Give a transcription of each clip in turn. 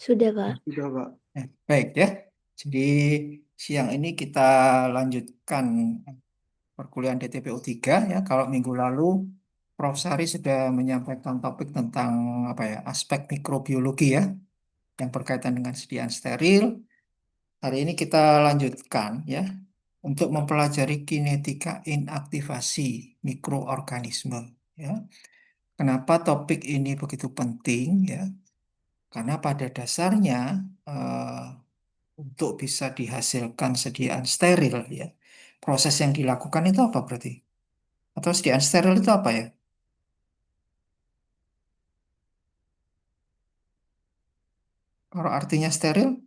Sudah, Kak. Sudah, Pak. Baik ya. Jadi siang ini kita lanjutkan perkuliahan DTPO 3 ya. Kalau minggu lalu Prof. Sari sudah menyampaikan topik tentang apa ya, aspek mikrobiologi ya yang berkaitan dengan sediaan steril. Hari ini kita lanjutkan ya untuk mempelajari kinetika inaktivasi mikroorganisme ya. Kenapa topik ini begitu penting ya? Karena pada dasarnya eh, untuk bisa dihasilkan sediaan steril ya. Proses yang dilakukan itu apa berarti? Atau sediaan steril itu apa ya? Kalau artinya steril,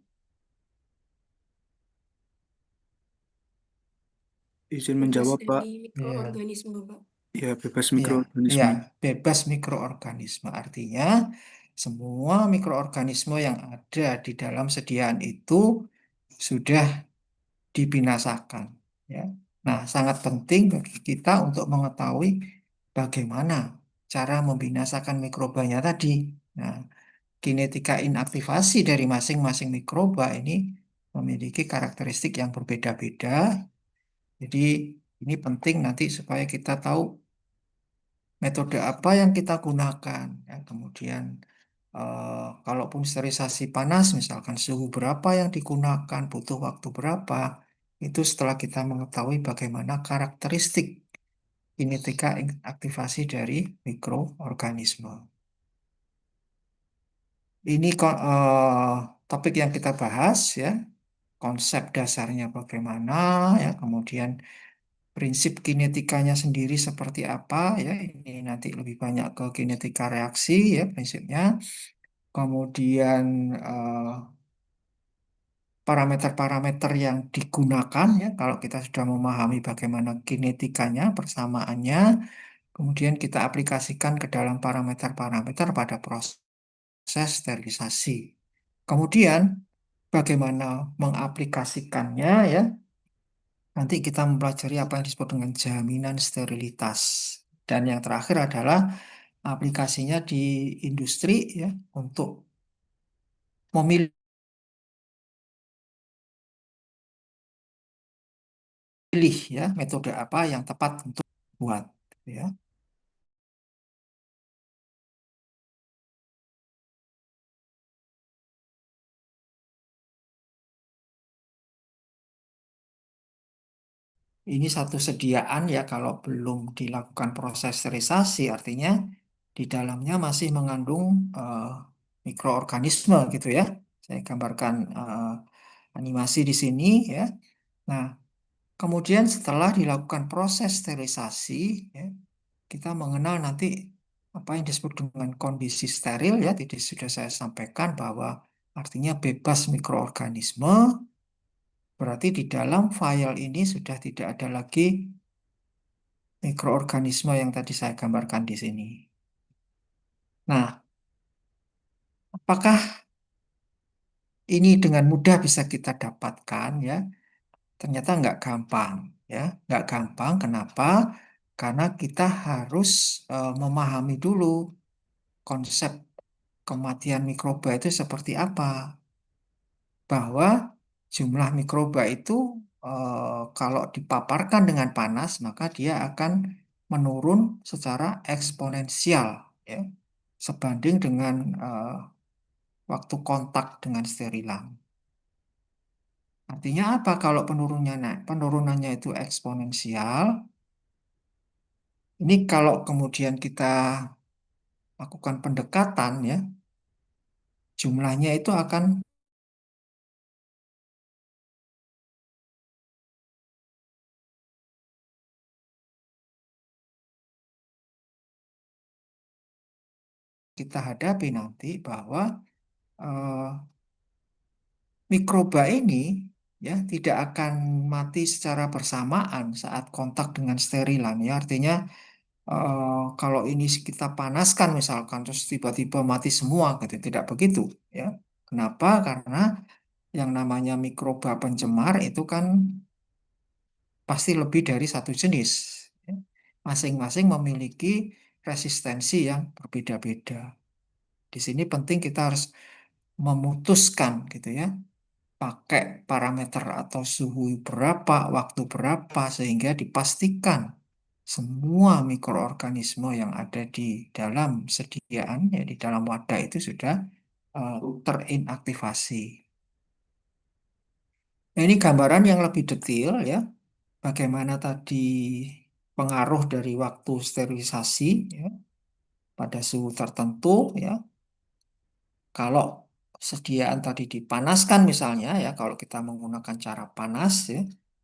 Izin Bebas menjawab, Pak. dari ya, mikroorganisme, Pak. Ya, bebas ya, ya, mikroorganisme. bebas mikroorganisme. Artinya semua mikroorganisme yang ada di dalam sediaan itu sudah dibinasakan. Ya. Nah, sangat penting bagi kita untuk mengetahui bagaimana cara membinasakan mikrobanya tadi. Nah, kinetika inaktivasi dari masing-masing mikroba ini memiliki karakteristik yang berbeda-beda. Jadi ini penting nanti supaya kita tahu metode apa yang kita gunakan. Ya, kemudian kalaupun sterilisasi panas, misalkan suhu berapa yang digunakan, butuh waktu berapa, itu setelah kita mengetahui bagaimana karakteristik kinetika aktivasi dari mikroorganisme. Ini topik yang kita bahas ya, konsep dasarnya bagaimana ya, kemudian prinsip kinetikanya sendiri seperti apa ya, ini nanti lebih banyak ke kinetika reaksi ya prinsipnya. Kemudian eh, parameter-parameter yang digunakan ya kalau kita sudah memahami bagaimana kinetikanya, persamaannya, kemudian kita aplikasikan ke dalam parameter-parameter pada proses sterilisasi. Kemudian bagaimana mengaplikasikannya ya. Nanti kita mempelajari apa yang disebut dengan jaminan sterilitas. Dan yang terakhir adalah aplikasinya di industri ya untuk memilih ya metode apa yang tepat untuk buat ya. Ini satu sediaan ya kalau belum dilakukan proses sterilisasi artinya di dalamnya masih mengandung mikroorganisme gitu ya. Saya gambarkan animasi di sini ya. Nah, kemudian setelah dilakukan proses sterilisasi ya, kita mengenal nanti apa yang disebut dengan kondisi steril ya. Tadi sudah saya sampaikan bahwa artinya bebas mikroorganisme. Berarti di dalam file ini sudah tidak ada lagi mikroorganisme yang tadi saya gambarkan di sini. Nah, apakah ini dengan mudah bisa kita dapatkan ya? Ternyata nggak gampang ya, nggak gampang. Kenapa? Karena kita harus memahami dulu konsep kematian mikroba itu seperti apa. Bahwa jumlah mikroba itu kalau dipaparkan dengan panas maka dia akan menurun secara eksponensial ya sebanding dengan waktu kontak dengan sterilan. Artinya apa kalau penurunannya itu eksponensial? Ini kalau kemudian kita lakukan pendekatan ya, jumlahnya itu akan kita hadapi nanti bahwa eh, mikroba ini ya tidak akan mati secara bersamaan saat kontak dengan sterilan ya. Artinya kalau ini kita panaskan misalkan terus tiba-tiba mati semua gitu, tidak begitu ya. Kenapa? Karena yang namanya mikroba pencemar itu kan pasti lebih dari satu jenis. Ya. Masing-masing memiliki resistensi yang berbeda-beda. Di sini penting kita harus memutuskan gitu ya, pakai parameter atau suhu berapa, waktu berapa, sehingga dipastikan semua mikroorganisme yang ada di dalam sediaan, ya di dalam wadah itu sudah eh, terinaktivasi. Nah, ini gambaran yang lebih detail ya, bagaimana tadi pengaruh dari waktu sterilisasi ya, pada suhu tertentu ya. Kalau sediaan tadi dipanaskan misalnya ya, kalau kita menggunakan cara panas ya,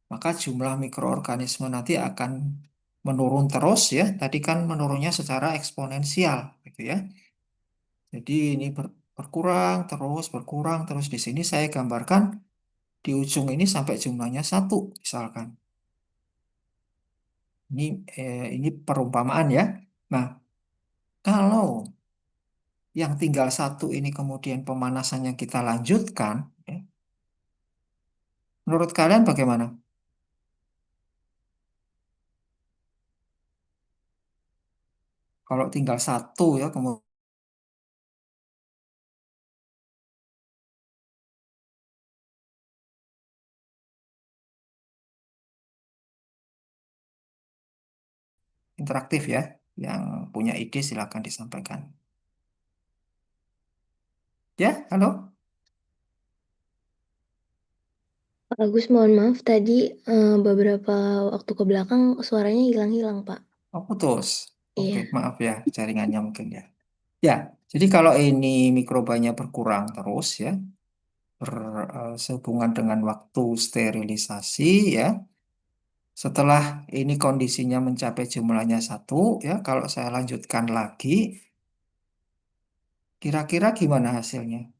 maka jumlah mikroorganisme nanti akan menurun terus ya. Tadi kan menurunnya secara eksponensial gitu ya. Jadi ini berkurang terus. Di sini saya gambarkan di ujung ini sampai jumlahnya satu misalkan. Ini ini perumpamaan ya. Nah, kalau yang tinggal satu ini kemudian pemanasannya kita lanjutkan, ya, menurut kalian bagaimana? Kalau tinggal satu ya, kemudian interaktif ya, yang punya ide silakan disampaikan. Ya, halo? Pak Agus, mohon maaf tadi beberapa waktu ke belakang suaranya hilang-hilang, Pak. Oh, putus. Oke, Iya. maaf ya, jaringannya mungkin ya. Ya, jadi kalau ini mikrobanya berkurang terus ya, sehubungan dengan waktu sterilisasi ya, setelah ini kondisinya mencapai jumlahnya satu ya, kalau saya lanjutkan lagi, kira-kira gimana hasilnya?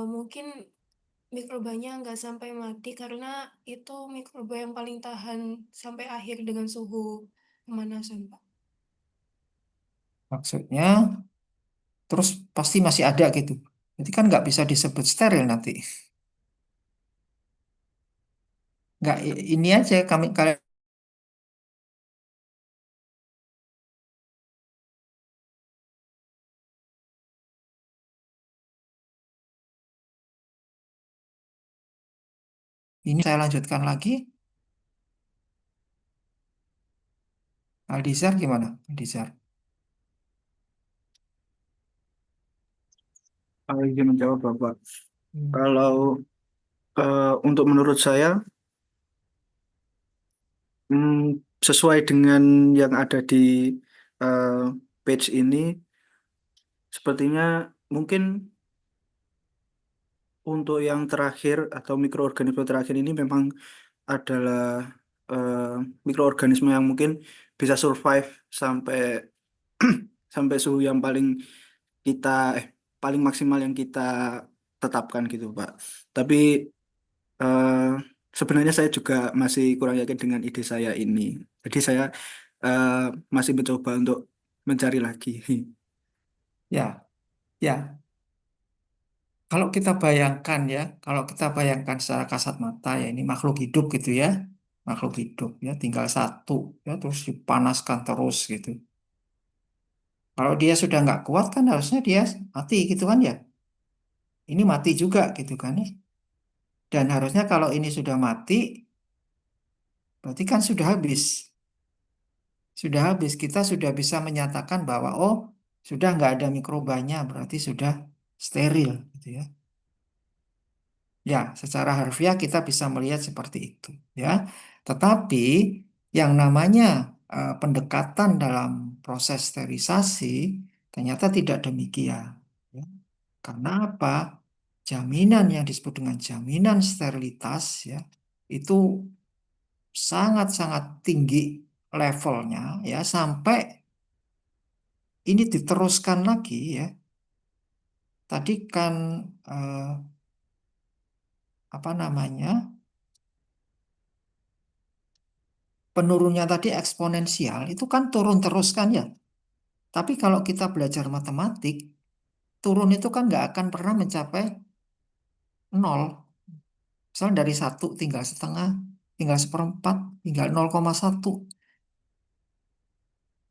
Mungkin mikrobanya nggak sampai mati karena itu mikroba yang paling tahan sampai akhir dengan suhu pemanasan, Pak. Maksudnya, terus pasti masih ada gitu. Jadi kan nggak bisa disebut steril nanti. Nggak, ini aja kami kalian ini saya lanjutkan lagi. Aldizar gimana? Aldizar. izin menjawab Bapak. Hmm. Kalau untuk menurut saya, hmm, sesuai dengan yang ada di eh, page ini, sepertinya mungkin untuk yang terakhir atau mikroorganisme terakhir ini memang adalah eh, mikroorganisme yang mungkin bisa survive sampai sampai suhu yang kita eh paling maksimal yang kita tetapkan gitu Pak. Tapi eh, sebenarnya saya juga masih kurang yakin dengan ide saya ini. Jadi saya eh, masih mencoba untuk mencari lagi. Ya, ya. Kalau kita bayangkan ya, kalau kita bayangkan secara kasat mata ya ini makhluk hidup gitu ya, makhluk hidup ya, tinggal satu ya, terus dipanaskan terus gitu. Kalau dia sudah nggak kuat kan harusnya dia mati gitu kan ya. Ini mati juga gitu kan ya. Dan harusnya kalau ini sudah mati, berarti kan sudah habis. Sudah habis, kita sudah bisa menyatakan bahwa oh sudah nggak ada mikrobanya, berarti sudah steril gitu ya. Ya, secara harfiah kita bisa melihat seperti itu ya. Tetapi yang namanya pendekatan dalam proses sterilisasi ternyata tidak demikian. Ya. Karena apa? Jaminan yang disebut dengan jaminan sterilitas ya itu sangat-sangat tinggi levelnya ya sampai ini diteruskan lagi ya. Tadi kan eh, apa namanya? Penurunnya tadi eksponensial itu kan turun terus kan ya. Tapi kalau kita belajar matematik, turun itu kan nggak akan pernah mencapai nol. Misalnya dari satu tinggal setengah, tinggal 1/4, tinggal 0,1.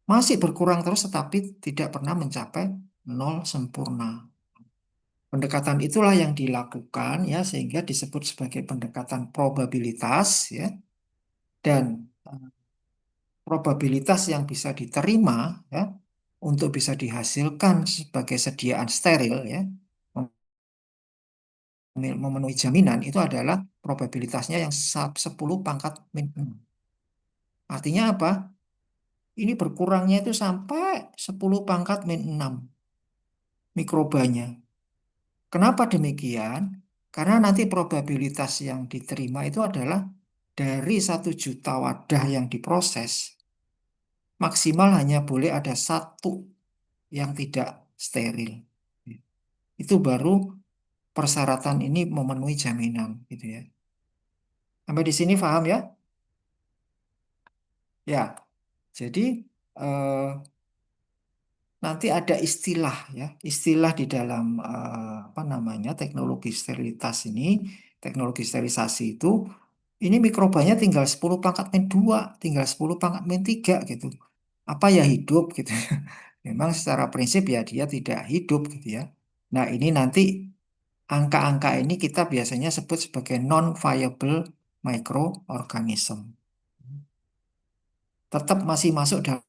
Masih berkurang terus tetapi tidak pernah mencapai 0 sempurna. Pendekatan itulah yang dilakukan ya sehingga disebut sebagai pendekatan probabilitas ya. Dan probabilitas yang bisa diterima ya untuk bisa dihasilkan sebagai sediaan steril ya memenuhi jaminan itu adalah probabilitasnya yang 10 pangkat min 6. Artinya apa? Ini berkurangnya itu sampai 10 pangkat min 6 mikrobanya. Kenapa demikian? Karena nanti probabilitas yang diterima itu adalah dari 1 juta wadah yang diproses, maksimal hanya boleh ada 1 yang tidak steril. Itu baru persyaratan ini memenuhi jaminan, gitu ya. Sampai di sini paham ya? Ya, jadi nanti ada istilah ya, istilah di dalam apa namanya teknologi sterilitas ini, teknologi sterilisasi itu, ini mikrobanya tinggal 10 pangkat min 2, tinggal 10 pangkat min 3 gitu. Apa ya hidup gitu. Memang secara prinsip ya dia tidak hidup gitu ya. Nah, ini nanti angka-angka ini kita biasanya sebut sebagai non-viable microorganism. Tetap masih masuk dalam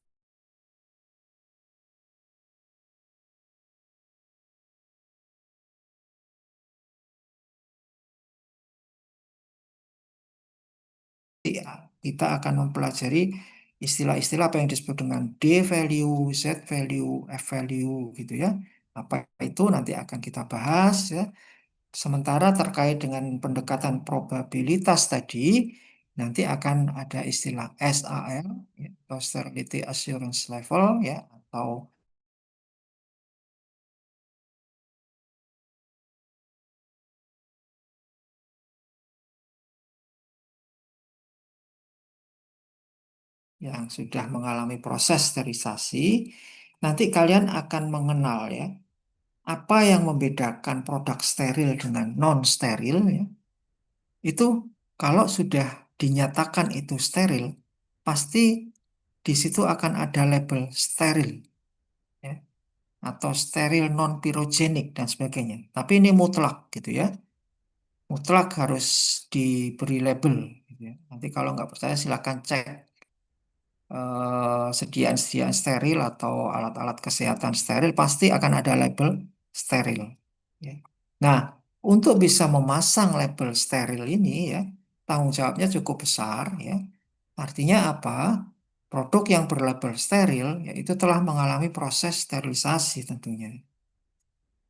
kita akan mempelajari istilah-istilah apa yang disebut dengan D value, Z value, F value gitu ya. Apa itu nanti akan kita bahas ya. Sementara terkait dengan pendekatan probabilitas tadi, nanti akan ada istilah SAL, ya, atau Sterility Assurance Level, ya, atau yang sudah mengalami proses sterilisasi. Nanti kalian akan mengenal ya, apa yang membedakan produk steril dengan non-steril ya. Itu kalau sudah dinyatakan itu steril, pasti di situ akan ada label steril ya, atau steril non pirogenik dan sebagainya. Tapi ini mutlak gitu ya. Mutlak harus diberi label gitu ya. Nanti kalau nggak percaya silakan cek sediaan-sediaan steril atau alat-alat kesehatan steril pasti akan ada label steril ya. Nah, untuk bisa memasang label steril ini ya, tanggung jawabnya cukup besar ya. Artinya apa? Produk yang berlabel steril yaitu telah mengalami proses sterilisasi tentunya.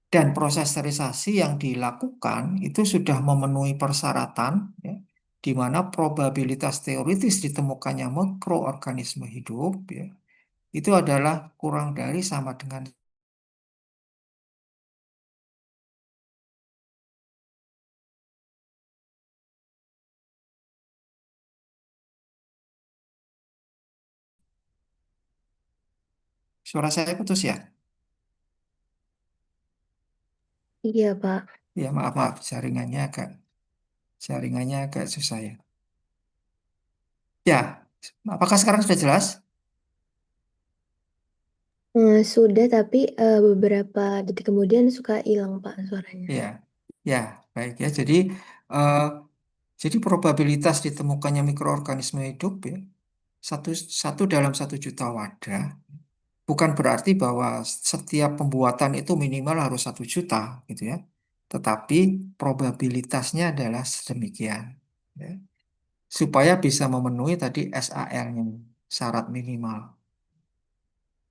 Dan proses sterilisasi yang dilakukan itu sudah memenuhi persyaratan ya, di mana probabilitas teoritis ditemukannya mikroorganisme hidup ya, itu adalah kurang dari sama dengan suara saya putus ya? Iya, Pak. Ya maaf maaf jaringannya agak susah ya. Ya, apakah sekarang sudah jelas? Sudah, tapi, beberapa detik kemudian suka hilang, Pak, suaranya. Ya, ya baik ya. Eh, Jadi probabilitas ditemukannya mikroorganisme hidup ya satu satu dalam 1 juta wadah bukan berarti bahwa setiap pembuatan itu minimal harus 1 juta gitu ya. Tetapi probabilitasnya adalah sedemikian ya, supaya bisa memenuhi tadi SAL-nya syarat minimal.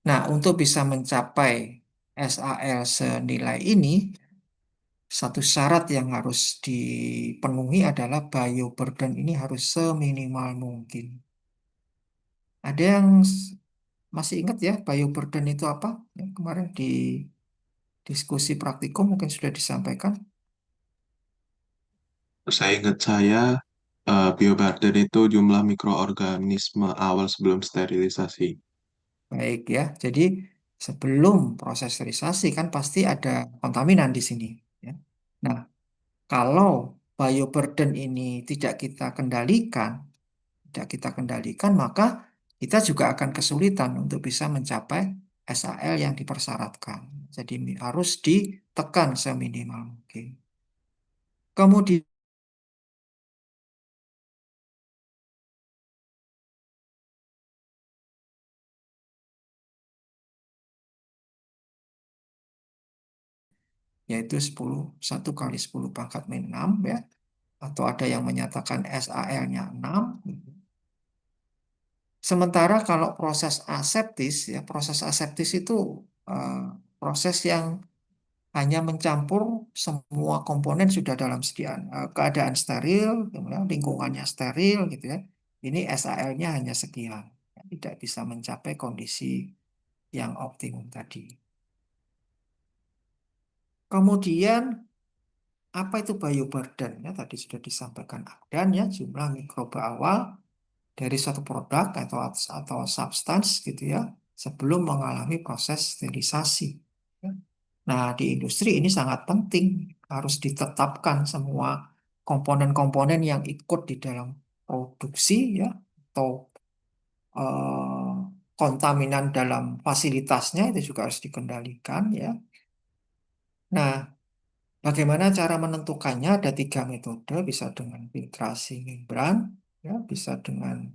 Nah, untuk bisa mencapai SAL senilai ini, satu syarat yang harus dipenuhi adalah bioburden ini harus seminimal mungkin. Ada yang masih ingat ya bioburden itu apa? Ya, kemarin di diskusi praktikum mungkin sudah disampaikan. Saya ingat bioburden itu jumlah mikroorganisme awal sebelum sterilisasi. Baik ya, jadi sebelum proses sterilisasi kan pasti ada kontaminan di sini. Ya. Nah, kalau bioburden ini tidak kita kendalikan, tidak kita kendalikan, maka kita juga akan kesulitan untuk bisa mencapai SAL yang dipersyaratkan. Jadi harus ditekan seminimal mungkin. Kemudian yaitu 1 kali 10 pangkat min 6 ya, atau ada yang menyatakan SAL-nya 6. Sementara kalau proses aseptis ya, proses aseptis itu proses yang hanya mencampur semua komponen sudah dalam keadaan steril, lingkungannya steril gitu ya. Ini SAL-nya hanya sekian, tidak bisa mencapai kondisi yang optimum tadi. Kemudian apa itu bioburden? Ya, tadi sudah disampaikan dan ya jumlah mikroba awal dari suatu produk atau substans gitu ya sebelum mengalami proses sterilisasi. Ya. Nah, di industri ini sangat penting, harus ditetapkan semua komponen-komponen yang ikut di dalam produksi ya atau eh, kontaminan dalam fasilitasnya itu juga harus dikendalikan ya. Nah, bagaimana cara menentukannya? Ada 3 metode, bisa dengan filtrasi membran, ya, bisa dengan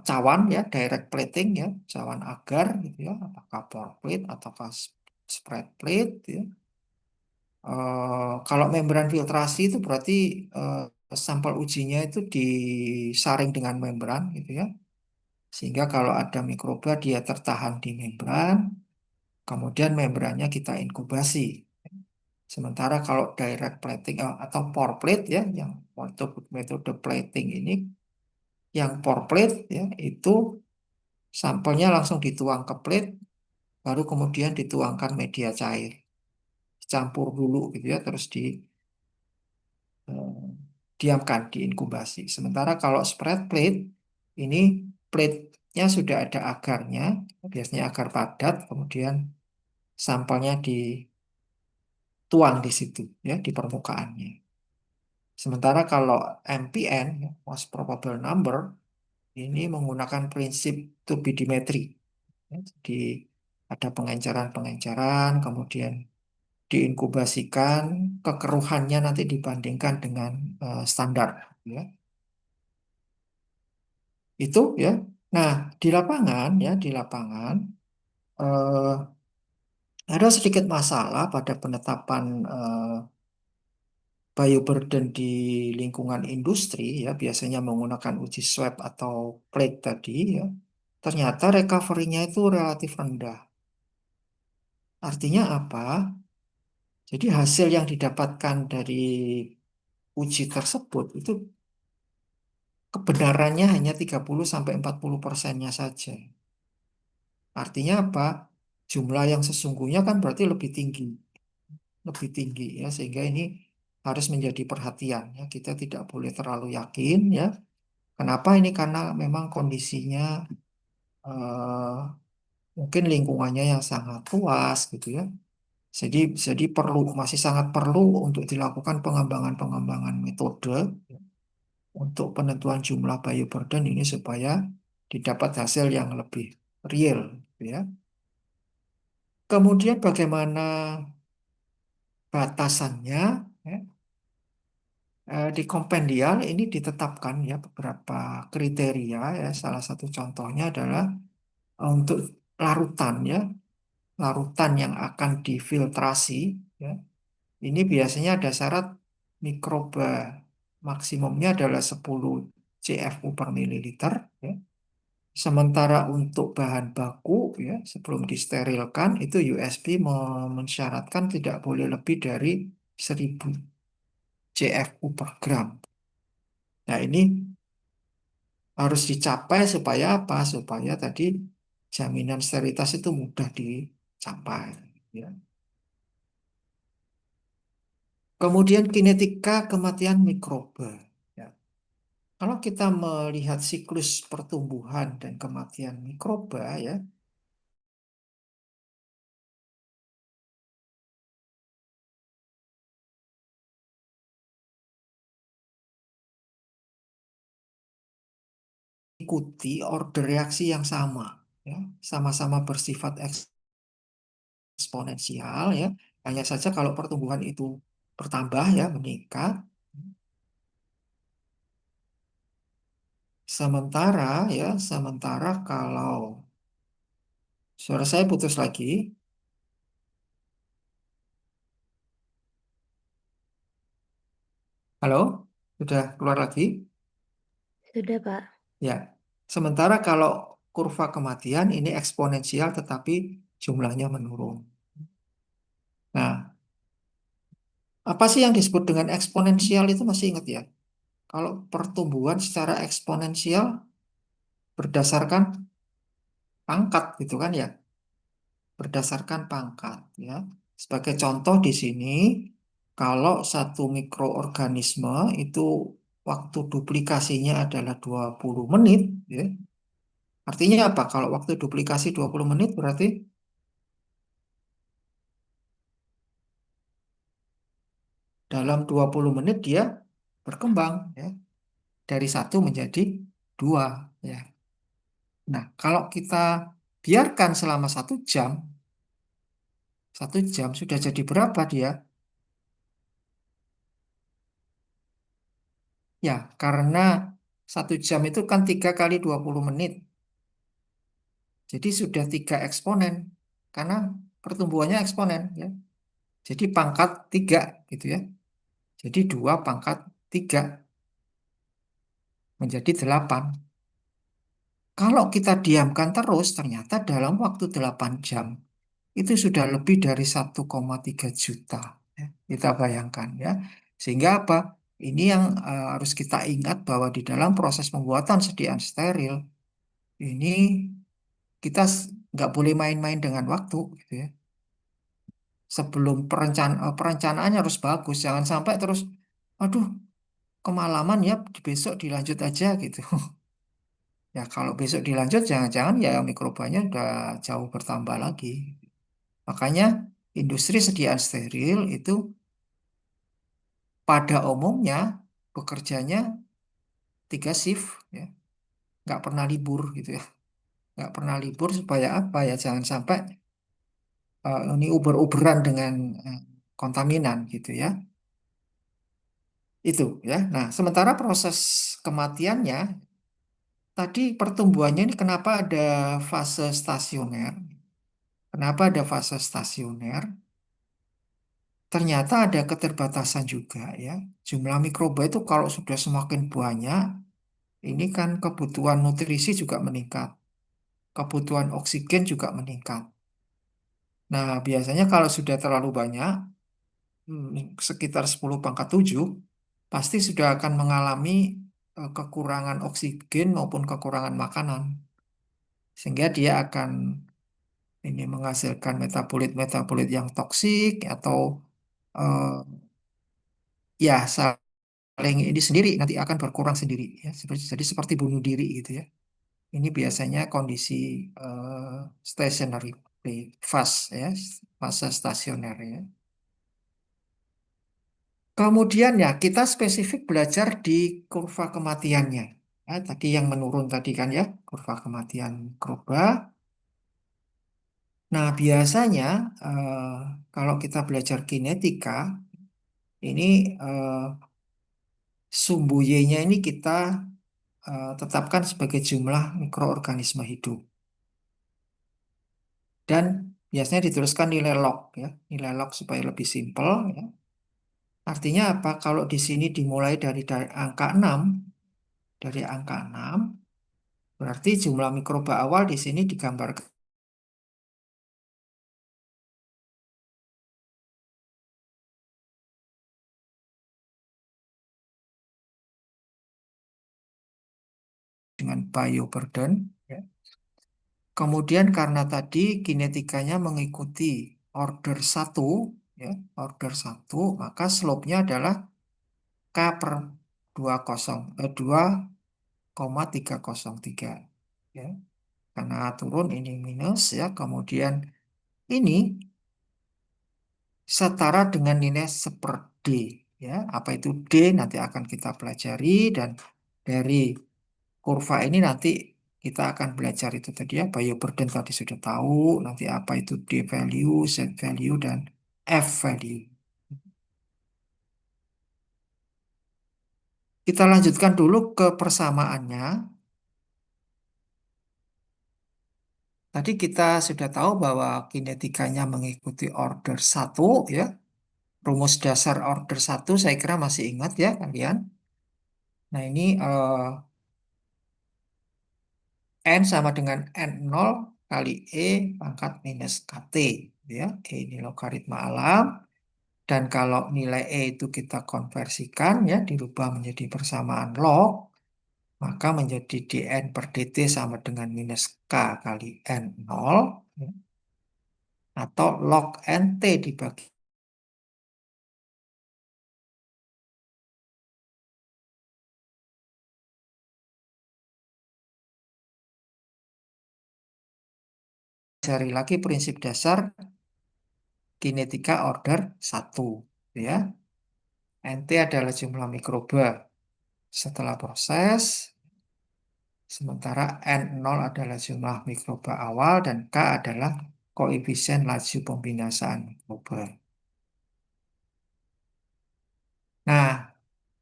cawan ya, direct plating ya, cawan agar gitu ya, apakah pour plate ataukah spread plate ya. Kalau membran filtrasi itu berarti sampel ujinya itu disaring dengan membran gitu ya, sehingga kalau ada mikroba dia tertahan di membran, kemudian membrannya kita inkubasi. Sementara kalau direct plating atau pour plate ya, yang metode plating ini, yang pour plate ya itu sampelnya langsung dituang ke plate, baru kemudian dituangkan media cair, campur dulu gitu ya, terus diamkan, diinkubasi. Sementara kalau spread plate, ini plate-nya sudah ada agarnya, biasanya agar padat, kemudian sampelnya dituang di situ ya, di permukaannya. Sementara kalau MPN, most probable number, ini menggunakan prinsip turbidimetri. Ya, jadi ada pengenceran-pengenceran, kemudian diinkubasikan, kekeruhannya nanti dibandingkan dengan standar. Ya. Itu ya. Nah, di lapangan eh, ada sedikit masalah pada penetapan bioburden di lingkungan industri ya, biasanya menggunakan uji swab atau plate tadi ya. Ternyata recovery-nya itu relatif rendah. Artinya apa? Jadi hasil yang didapatkan dari uji tersebut itu kebenarannya hanya 30-40%-nya saja. Artinya apa? Jumlah yang sesungguhnya kan berarti lebih tinggi ya, sehingga ini harus menjadi perhatian ya. Kita tidak boleh terlalu yakin ya. Kenapa ini? Karena memang kondisinya eh, mungkin lingkungannya yang sangat luas gitu ya. Jadi masih sangat perlu untuk dilakukan pengembangan-pengembangan metode untuk penentuan jumlah bioburden ini supaya didapat hasil yang lebih real gitu ya. Kemudian bagaimana batasannya ya? Di kompendial ini ditetapkan ya beberapa kriteria ya. Salah satu contohnya adalah untuk larutan ya, larutan yang akan difiltrasi ya. Ini biasanya ada syarat mikroba maksimumnya adalah 10 CFU per mililiter ya. Sementara untuk bahan baku ya sebelum disterilkan itu USP mensyaratkan tidak boleh lebih dari 1000 CFU per gram. Nah, ini harus dicapai supaya apa? Supaya tadi jaminan sterilitas itu mudah dicapai. Ya. Kemudian kinetika kematian mikroba. Ya. Kalau kita melihat siklus pertumbuhan dan kematian mikroba, ya, ikuti order reaksi yang sama, ya, sama-sama bersifat eksponensial, ya. Hanya saja kalau pertumbuhan itu bertambah, ya, meningkat. Sementara kalau suara saya putus lagi. Halo, sudah keluar lagi? Sudah, Pak. Ya. Sementara kalau kurva kematian ini eksponensial tetapi jumlahnya menurun. Nah, apa sih yang disebut dengan eksponensial itu masih ingat ya? Kalau pertumbuhan secara eksponensial berdasarkan pangkat gitu kan ya, berdasarkan pangkat ya. Sebagai contoh di sini, kalau satu mikroorganisme itu waktu duplikasinya adalah 20 menit ya. Artinya apa? Kalau waktu duplikasi 20 menit berarti dalam 20 menit dia berkembang ya, dari satu menjadi dua ya. Nah, kalau kita biarkan selama 1 jam sudah jadi berapa dia? Ya, karena 1 jam itu kan 3 kali 20 menit. Jadi sudah 3 eksponen. Karena pertumbuhannya eksponen. Ya. Jadi pangkat 3 gitu ya. Jadi 2 pangkat 3 menjadi 8. Kalau kita diamkan terus, ternyata dalam waktu 8 jam itu sudah lebih dari 1,3 juta. Ya. Kita bayangkan ya. Sehingga apa? Ini yang harus kita ingat bahwa di dalam proses pembuatan sediaan steril ini kita nggak boleh main-main dengan waktu gitu ya. Sebelum perencanaannya harus bagus, jangan sampai terus, aduh, kemalaman ya, besok dilanjut aja gitu. Ya kalau besok dilanjut, jangan-jangan ya mikrobanya udah jauh bertambah lagi. Makanya industri sediaan steril itu pada umumnya bekerjanya 3 shift, ya, nggak pernah libur gitu ya, nggak pernah libur supaya apa ya, jangan sampai ini uber-uberan dengan kontaminan gitu ya. Itu ya. Nah, sementara proses kematiannya tadi pertumbuhannya ini kenapa ada fase stasioner? Kenapa ada fase stasioner? Ternyata ada keterbatasan juga ya. Jumlah mikroba itu kalau sudah semakin banyak, ini kan kebutuhan nutrisi juga meningkat. Kebutuhan oksigen juga meningkat. Nah, biasanya kalau sudah terlalu banyak, sekitar 10 pangkat 7 pasti sudah akan mengalami kekurangan oksigen maupun kekurangan makanan. Sehingga dia akan ini menghasilkan metabolit-metabolit yang toksik atau eh, ya saling ini sendiri nanti akan berkurang sendiri ya. Jadi seperti bunuh diri gitu ya. Ini biasanya kondisi stationary fase ya, fase stasioner ya. Kemudian ya kita spesifik belajar di kurva kematiannya. Ya, tadi yang menurun tadi kan ya, kurva kematian mikroba. Nah, biasanya kalau kita belajar kinetika, ini sumbu Y-nya ini kita tetapkan sebagai jumlah mikroorganisme hidup. Dan biasanya dituliskan nilai log ya, nilai log supaya lebih simpel ya. Artinya apa? Kalau di sini dimulai dari angka 6, dari angka 6, berarti jumlah mikroba awal di sini digambarkan dengan bioburden. Ya. Kemudian karena tadi kinetikanya mengikuti order 1, ya, order 1, maka slope-nya adalah K per 2,303. Ya. Karena turun ini minus ya, kemudian ini setara dengan nilai seper D. Ya, apa itu D nanti akan kita pelajari dan dari kurva ini nanti kita akan belajar itu tadi ya, bioburden tadi sudah tahu, nanti apa itu D value, Z value, dan F value. Kita lanjutkan dulu ke persamaannya. Tadi kita sudah tahu bahwa kinetikanya mengikuti order 1 ya. Rumus dasar order 1 saya kira masih ingat ya kalian. Nah ini N sama dengan N0 kali E pangkat minus KT ya. E ini logaritma alam. Dan kalau nilai E itu kita konversikan ya, dirubah menjadi persamaan log, maka menjadi dN per dt sama dengan minus K kali N0 ya, atau log NT dibagi cari lagi prinsip dasar kinetika order 1 ya. NT adalah jumlah mikroba setelah proses, sementara N0 adalah jumlah mikroba awal dan K adalah koefisien laju pembinasaan mikroba. Nah,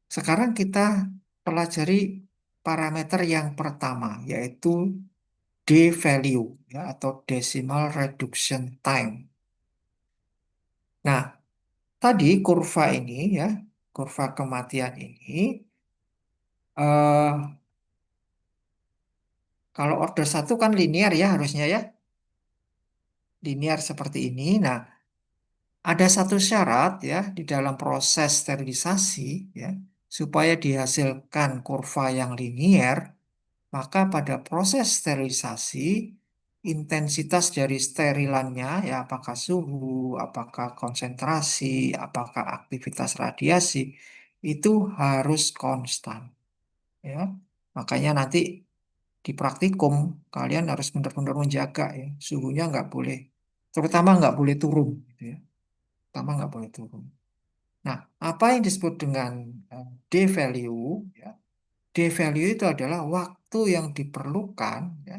sekarang kita pelajari parameter yang pertama, yaitu D value ya, atau decimal reduction time. Nah, tadi kurva ini ya, kurva kematian ini, eh, kalau order 1 kan linear ya harusnya ya, linear seperti ini. Nah, ada satu syarat ya di dalam proses sterilisasi ya, supaya dihasilkan kurva yang linear. Maka pada proses sterilisasi, intensitas dari sterilannya, ya apakah suhu, apakah konsentrasi, apakah aktivitas radiasi, itu harus konstan. Ya. Makanya nanti di praktikum, kalian harus benar-benar menjaga ya, suhunya nggak boleh, terutama nggak boleh turun. Gitu ya. Terutama nggak boleh turun. Nah, apa yang disebut dengan D value, ya, D value itu adalah waktu yang diperlukan ya,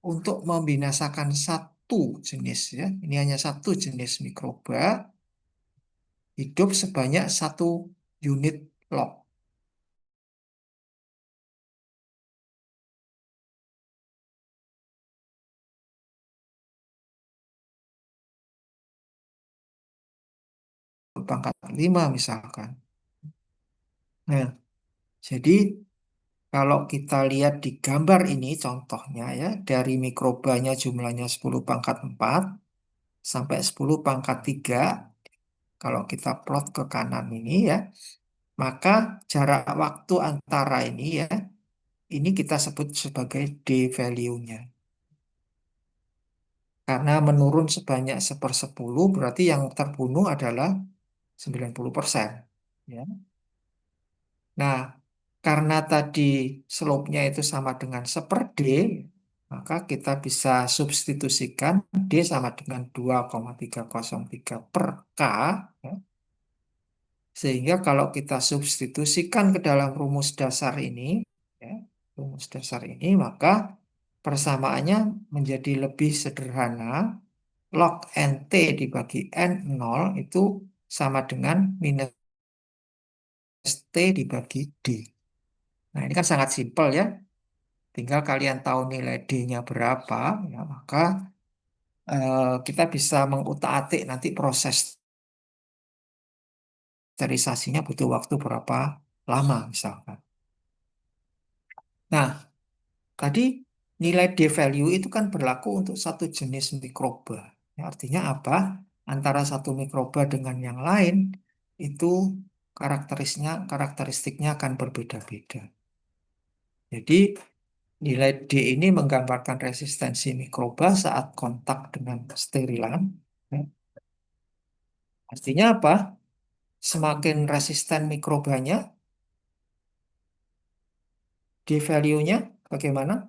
untuk membinasakan satu jenis ya. Ini hanya satu jenis mikroba hidup sebanyak satu unit log. Pangkat 5 misalkan. Nah, jadi kalau kita lihat di gambar ini contohnya ya, dari mikrobanya jumlahnya 10 pangkat 4 sampai 10 pangkat 3, kalau kita plot ke kanan ini ya, maka jarak waktu antara ini ya, ini kita sebut sebagai D value-nya. Karena menurun sebanyak 1/10 berarti yang terbunuh adalah 90%. Ya. Nah, karena tadi slope-nya itu sama dengan 1/D, maka kita bisa substitusikan D sama dengan 2,303 per K. Ya. Sehingga kalau kita substitusikan ke dalam rumus dasar ini, ya, rumus dasar ini, maka persamaannya menjadi lebih sederhana. Log NT dibagi N0 itu sama dengan minus T dibagi D. Nah, ini kan sangat simpel ya. Tinggal kalian tahu nilai D-nya berapa, ya, maka kita bisa mengutak-atik nanti proses sterilisasinya butuh waktu berapa lama misalkan. Nah, tadi nilai D value itu kan berlaku untuk satu jenis mikroba. Ya, artinya apa? Antara satu mikroba dengan yang lain itu karakteristiknya akan berbeda-beda. Jadi nilai D ini menggambarkan resistensi mikroba saat kontak dengan sterilan. Ya. Artinya apa? Semakin resisten mikrobanya, D value-nya bagaimana?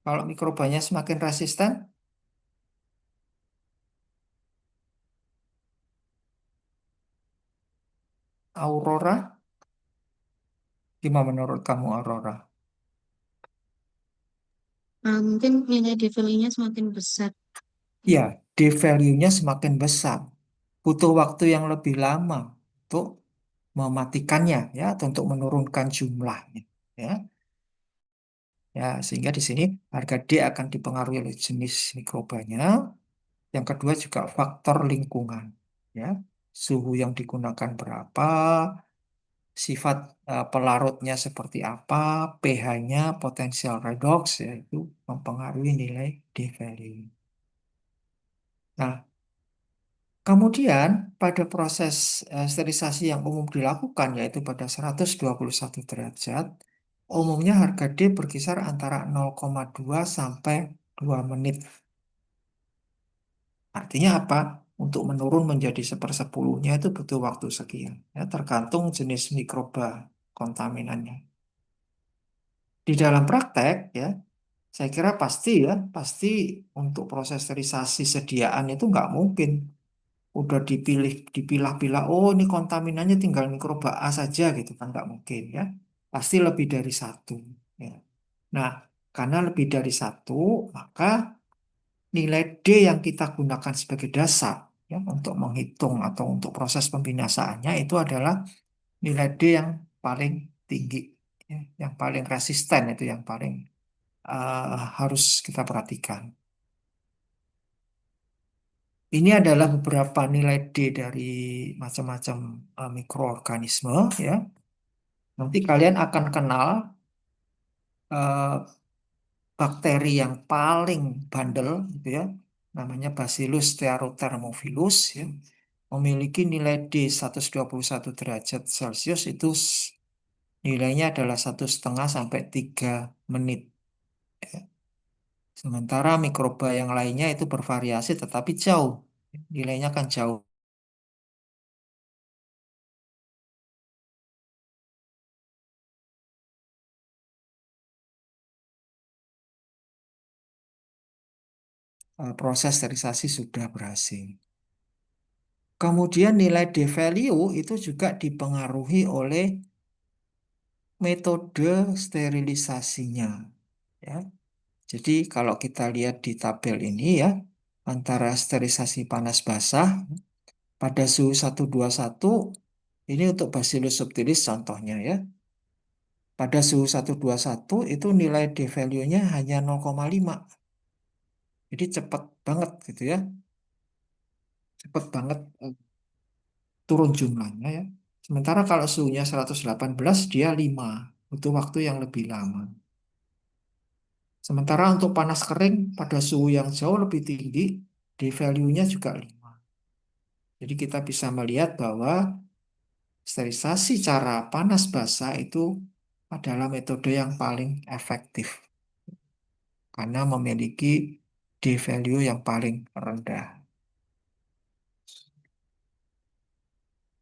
Kalau mikrobanya semakin resisten, Aurora, gimana menurut kamu Aurora? Mungkin nilai D-value-nya semakin besar. Ya, D-value-nya semakin besar. Butuh waktu yang lebih lama untuk mematikannya ya atau untuk menurunkan jumlahnya ya. Ya, sehingga di sini harga D akan dipengaruhi oleh jenis mikrobanya. Yang kedua juga faktor lingkungan ya. Suhu yang digunakan berapa, sifat pelarutnya seperti apa, pH-nya, potensial redox yaitu mempengaruhi nilai D-value. Nah, kemudian pada proses sterilisasi yang umum dilakukan yaitu pada 121 derajat, umumnya harga D berkisar antara 0,2 sampai 2 menit. Artinya apa? Untuk menurun menjadi 1/10-nya itu butuh waktu sekian. Ya, tergantung jenis mikroba kontaminannya. Di dalam praktek ya, saya kira pasti untuk proses sterilisasi sediaan itu nggak mungkin udah dipilah-pilah, oh ini kontaminannya tinggal mikroba A saja gitu kan nggak mungkin ya. Pasti lebih dari satu. Ya. Nah, karena lebih dari satu, maka nilai D yang kita gunakan sebagai dasar ya untuk menghitung atau untuk proses pembinasaannya itu adalah nilai D yang paling tinggi, ya, yang paling resisten itu yang paling harus kita perhatikan. Ini adalah beberapa nilai D dari macam-macam mikroorganisme ya. Nanti kalian akan kenal eh, bakteri yang paling bandel gitu ya. Namanya Bacillus stearothermophilus ya. Memiliki nilai D 121 derajat Celcius itu nilainya adalah 1,5 sampai 3 menit. Ya. Sementara mikroba yang lainnya itu bervariasi tetapi jauh. Nilainya kan jauh. Proses sterilisasi sudah berhasil. Kemudian nilai D-value itu juga dipengaruhi oleh metode sterilisasinya. Ya. Jadi kalau kita lihat di tabel ini ya, antara sterilisasi panas basah pada suhu 121, ini untuk Bacillus subtilis contohnya ya. Pada suhu 121 itu nilai D-value-nya hanya 0,5. Jadi cepat banget gitu ya. Cepat banget turun jumlahnya ya. Sementara kalau suhunya 118 dia 5. Butuh waktu yang lebih lama. Sementara untuk panas kering pada suhu yang jauh lebih tinggi, D-value-nya juga 5. Jadi kita bisa melihat bahwa sterilisasi cara panas basah itu adalah metode yang paling efektif. Karena memiliki D-value yang paling rendah.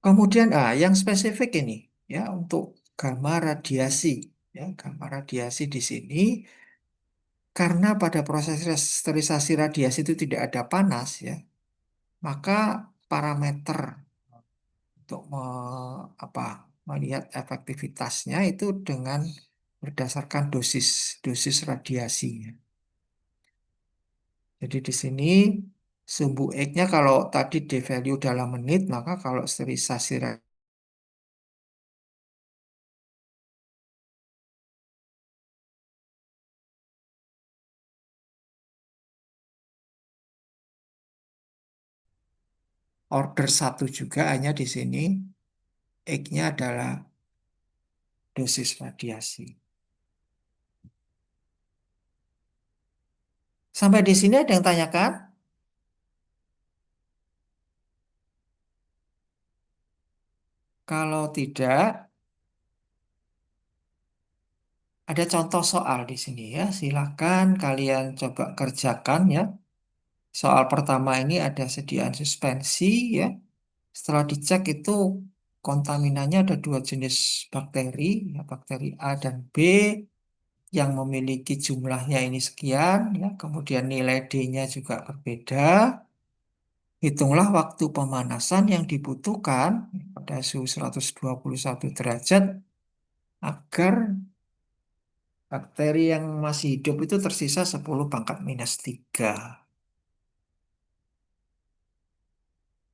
Kemudian yang spesifik ini ya untuk gamma radiasi ya gamma radiasi di sini karena pada proses sterilisasi radiasi itu tidak ada panas ya maka parameter untuk melihat efektivitasnya itu dengan berdasarkan dosis radiasinya. Jadi di sini sumbu X-nya kalau tadi D-value dalam menit maka kalau sterilisasi order 1 juga hanya di sini X-nya adalah dosis radiasi. Sampai di sini ada yang tanyakan? Kalau tidak, ada contoh soal di sini ya. Silakan kalian coba kerjakan ya. Soal pertama ini ada sediaan suspensi ya. Setelah dicek itu kontaminannya ada 2 jenis bakteri, ya, bakteri A dan B yang memiliki jumlahnya ini sekian ya. Kemudian nilai D-nya juga berbeda. Hitunglah waktu pemanasan yang dibutuhkan pada suhu 121 derajat agar bakteri yang masih hidup itu tersisa 10 pangkat minus 3.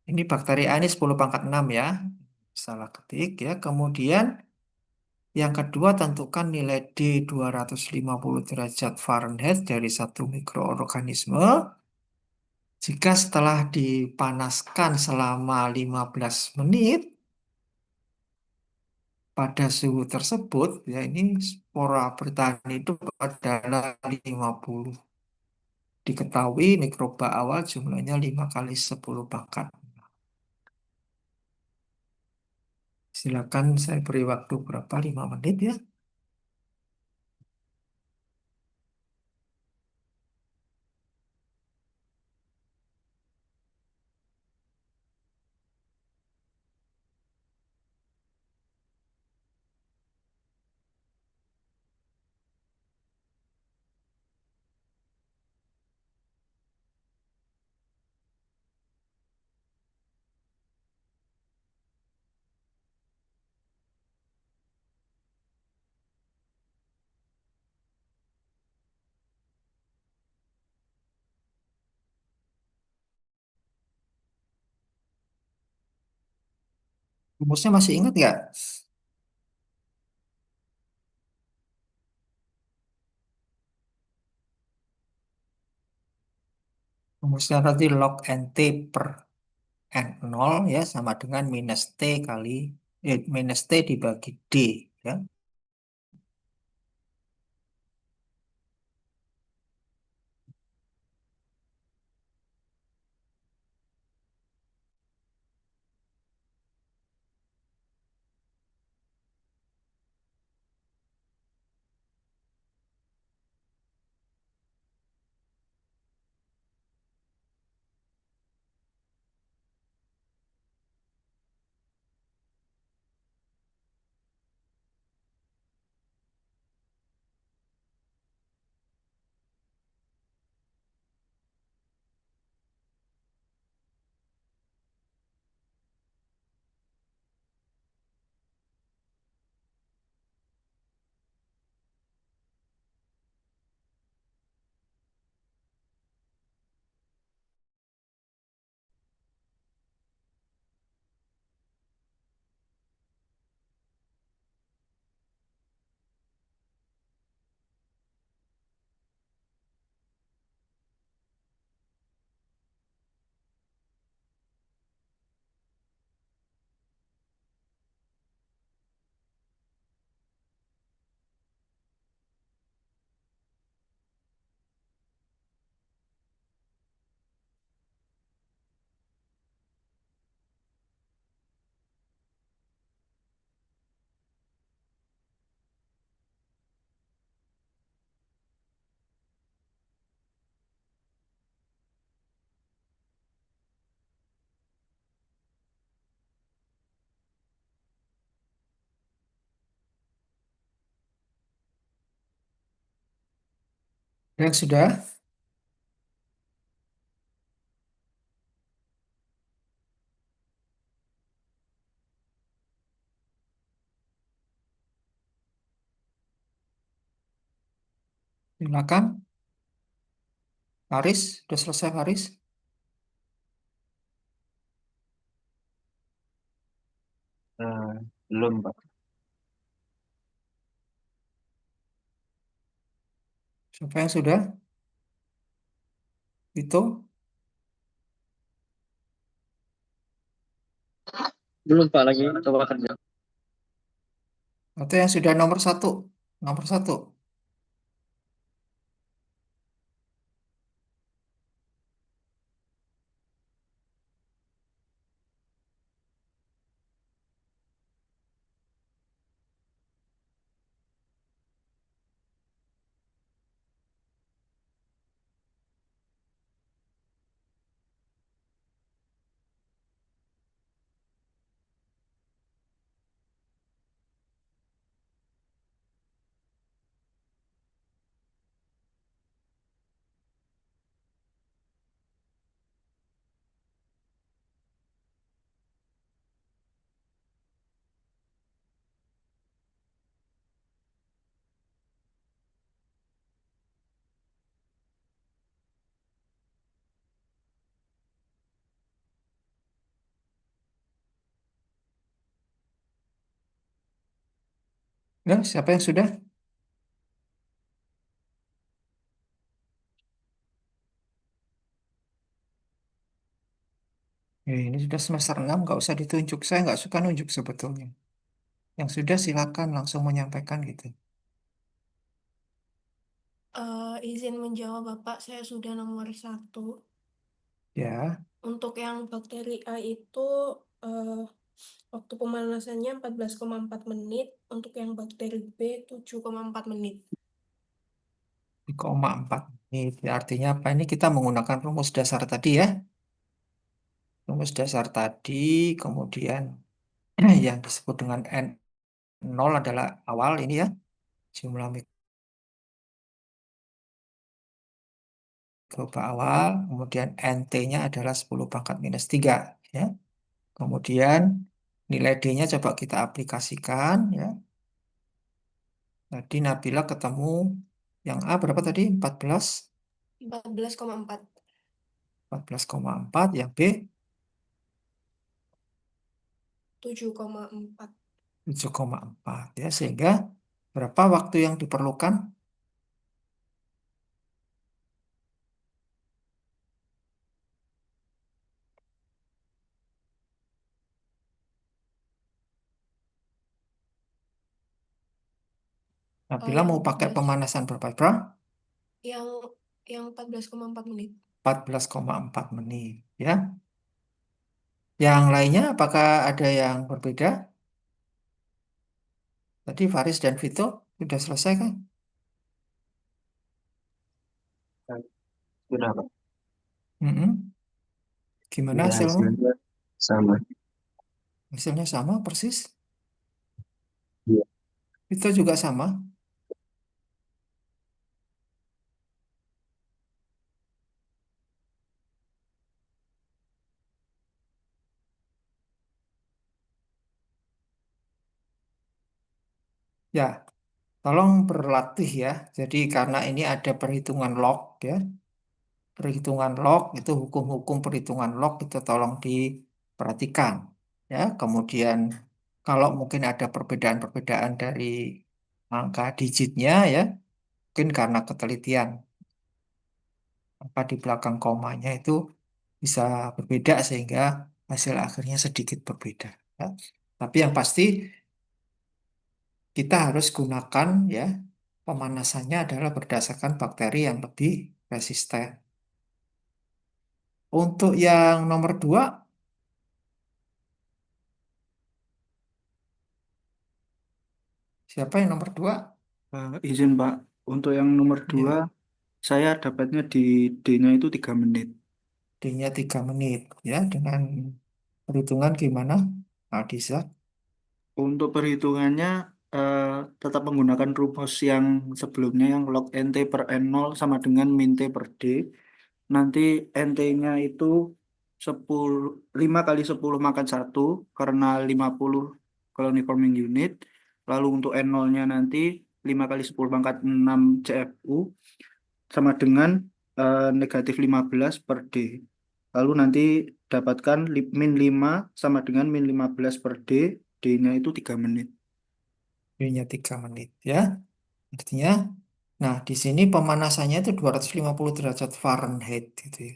Ini bakteri A ini 10 pangkat 6 ya. Salah ketik ya. Kemudian yang kedua tentukan nilai D 250 derajat Fahrenheit dari satu mikroorganisme. Jika setelah dipanaskan selama 15 menit pada suhu tersebut, ya ini spora bertahan hidup adalah 50. Diketahui mikroba awal jumlahnya 5 kali 10 pangkat. Silakan saya beri waktu berapa? 5 menit ya. Rumusnya masih ingat nggak? Rumusnya tadi log NT per N0 ya sama dengan minus T kali minus T dibagi D ya. Yang sudah silakan. Faris, sudah selesai Faris? Belum, Pak. Siapa yang sudah? Itu Belum, Pak, lagi coba kerja. atau yang sudah nomor satu? Nomor satu. Ya, siapa yang sudah? Ini sudah semester 6, nggak usah ditunjuk. Saya nggak suka nunjuk sebetulnya. Yang sudah silakan langsung menyampaikan gitu. Izin menjawab Bapak, saya sudah nomor 1. Ya, Untuk yang bakteri A itu waktu pemanasannya 14,4 menit, untuk yang bakteri B 7,4 menit. 3,4 menit. Ya, artinya apa? Ini kita menggunakan rumus dasar tadi ya. Rumus dasar tadi, kemudian yang disebut dengan N0 adalah awal ini ya. Jumlah mikroba awal, kemudian NT-nya adalah 10 pangkat minus 3 ya. Kemudian nilai D-nya coba kita aplikasikan ya. Tadi Nabila ketemu yang A berapa tadi? 14,4. 14,4, yang B 7,4. 7,4 ya. Sehingga berapa waktu yang diperlukan? Nabila Yang mau pakai 14 pemanasan berapa? yang 14,4 menit. 14,4 menit ya. Yang lainnya apakah ada yang berbeda? Tadi Faris dan Vito sudah selesai kan? Sudah, Pak. Mm-mm. Gimana Ya, hasilmu? hasilnya sama. Hasilnya sama persis? Iya. Vito juga sama? Ya, tolong berlatih ya. Jadi karena ini ada perhitungan log ya. Perhitungan log itu hukum-hukum perhitungan log itu tolong diperhatikan ya. Kemudian kalau mungkin ada perbedaan-perbedaan dari angka digitnya ya, mungkin karena ketelitian apa di belakang komanya itu bisa berbeda sehingga hasil akhirnya sedikit berbeda ya. Tapi yang pasti kita harus gunakan ya, pemanasannya adalah berdasarkan bakteri yang lebih resisten. Untuk yang nomor 2, siapa yang nomor 2? Izin Pak, untuk yang nomor 2 Ya, saya dapatnya di D-nya itu 3 menit. D-nya 3 menit ya, dengan perhitungan gimana? Aldisa, Untuk perhitungannya eh, tetap menggunakan rumus yang sebelumnya yang log NT per N0 sama dengan min T per D. Nanti NT-nya itu 10, 5 kali 10 makan 1 karena 50 colony forming unit. Lalu untuk N0-nya nanti 5 kali 10 pangkat 6 CFU sama dengan negatif 15 per D. Lalu nanti dapatkan min 5 sama dengan min 15 per D. D-nya itu 3 menit. D-nya 3 menit ya. Artinya, nah di sini pemanasannya itu 250 derajat Fahrenheit gitu ya.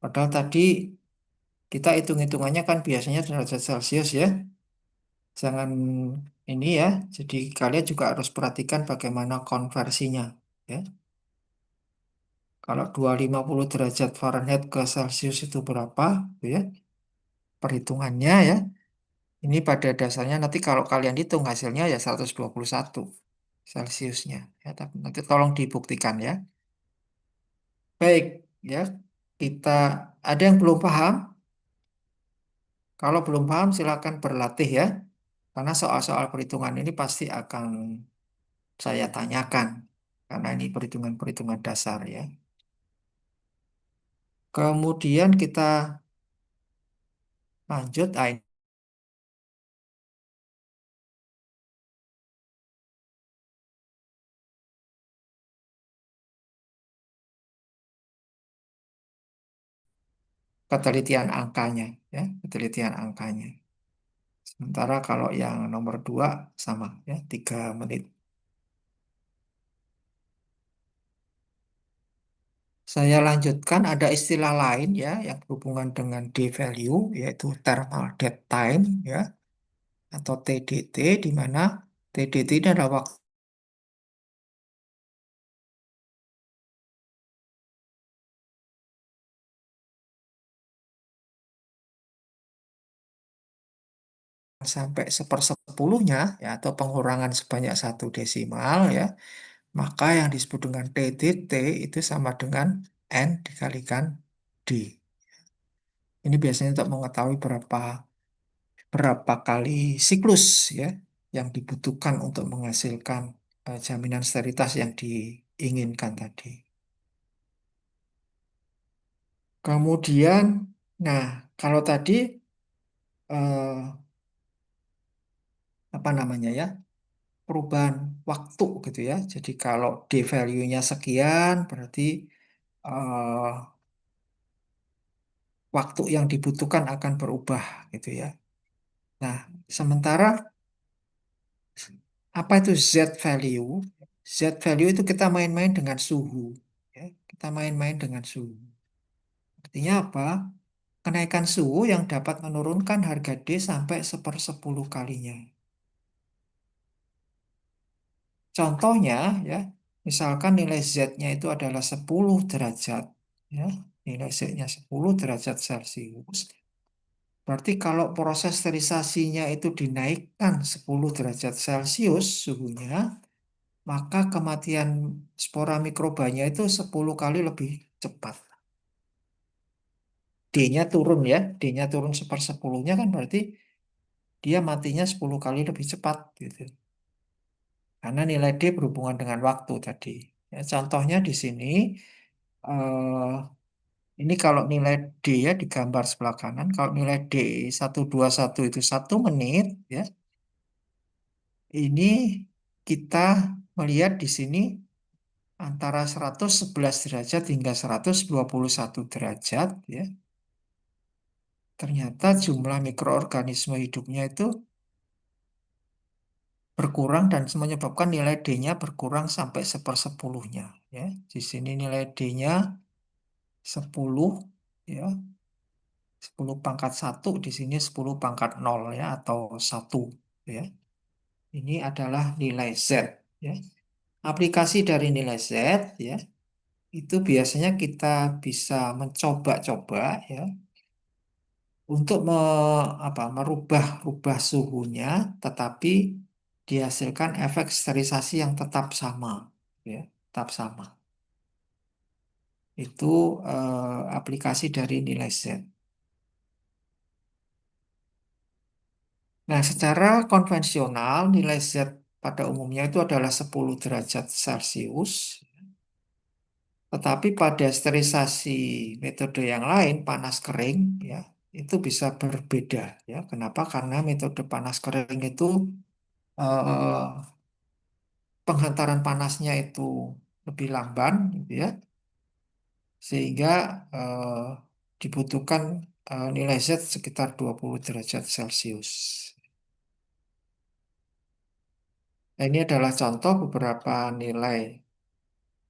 Padahal tadi kita hitung-hitungannya kan biasanya derajat Celcius ya. Jangan ini ya. Jadi kalian juga harus perhatikan bagaimana konversinya ya. Kalau 250 derajat Fahrenheit ke Celcius itu berapa gitu ya. Perhitungannya ya. Ini pada dasarnya nanti kalau kalian hitung hasilnya ya 121 Celciusnya. Ya, tapi nanti tolong dibuktikan ya. Baik, ya. Kita ada yang belum paham? Kalau belum paham silakan berlatih ya. Karena soal-soal perhitungan ini pasti akan saya tanyakan. Karena ini perhitungan-perhitungan dasar ya. Kemudian kita lanjut. Ini ketelitian angkanya ya. Ketelitian angkanya. Sementara kalau yang nomor 2 sama ya 3 menit. Saya lanjutkan, ada istilah lain ya yang berhubungan dengan D value, yaitu thermal dead time ya, atau TDT, di mana TDT ini adalah waktu sampai 1/10-nya ya, atau pengurangan sebanyak 1 desimal ya, maka yang disebut dengan TDT itu sama dengan N dikalikan D. Ini biasanya untuk mengetahui berapa kali siklus ya yang dibutuhkan untuk menghasilkan jaminan sterilitas yang diinginkan tadi. Kemudian, nah kalau tadi apa namanya ya, perubahan waktu gitu ya. Jadi kalau D value-nya sekian, berarti eh, waktu yang dibutuhkan akan berubah gitu ya. Nah, sementara apa itu Z value? Z value itu kita main-main dengan suhu. Ya. Kita main-main dengan suhu. Artinya apa? Kenaikan suhu yang dapat menurunkan harga D sampai 1/10 kalinya. Contohnya ya, misalkan nilai Z-nya itu adalah 10 derajat. Ya, nilai Z-nya 10 derajat Celcius. Berarti kalau proses sterilisasinya itu dinaikkan 10 derajat Celcius suhunya, maka kematian spora mikrobanya itu 10 kali lebih cepat. D-nya turun ya, D-nya turun 1/10-nya kan berarti dia matinya 10 kali lebih cepat gitu. Karena nilai D berhubungan dengan waktu tadi. Ya, contohnya di sini, eh, ini kalau nilai D ya di gambar sebelah kanan, kalau nilai D 121 itu 1 menit, ya, ini kita melihat di sini antara 111 derajat hingga 121 derajat, ya. Ternyata jumlah mikroorganisme hidupnya itu berkurang dan menyebabkan nilai D-nya berkurang sampai 1/10-nya. Ya. Di sini nilai D-nya 10, ya. 10 pangkat 1, di sini 10 pangkat 0 ya, atau 1 ya. Ini adalah nilai Z ya. Aplikasi dari nilai Z ya, itu biasanya kita bisa mencoba-coba ya untuk merubah suhunya, tetapi dihasilkan efek sterilisasi yang tetap sama ya, tetap sama. Itu aplikasi dari nilai Z. Nah, secara konvensional nilai Z pada umumnya itu adalah 10 derajat Celcius. Tetapi pada sterilisasi metode yang lain, panas kering, ya, itu bisa berbeda. Ya. Kenapa? Karena metode panas kering itu eh, penghantaran panasnya itu lebih lamban, gitu ya, sehingga dibutuhkan nilai Z sekitar 20 derajat Celcius. Nah, ini adalah contoh beberapa nilai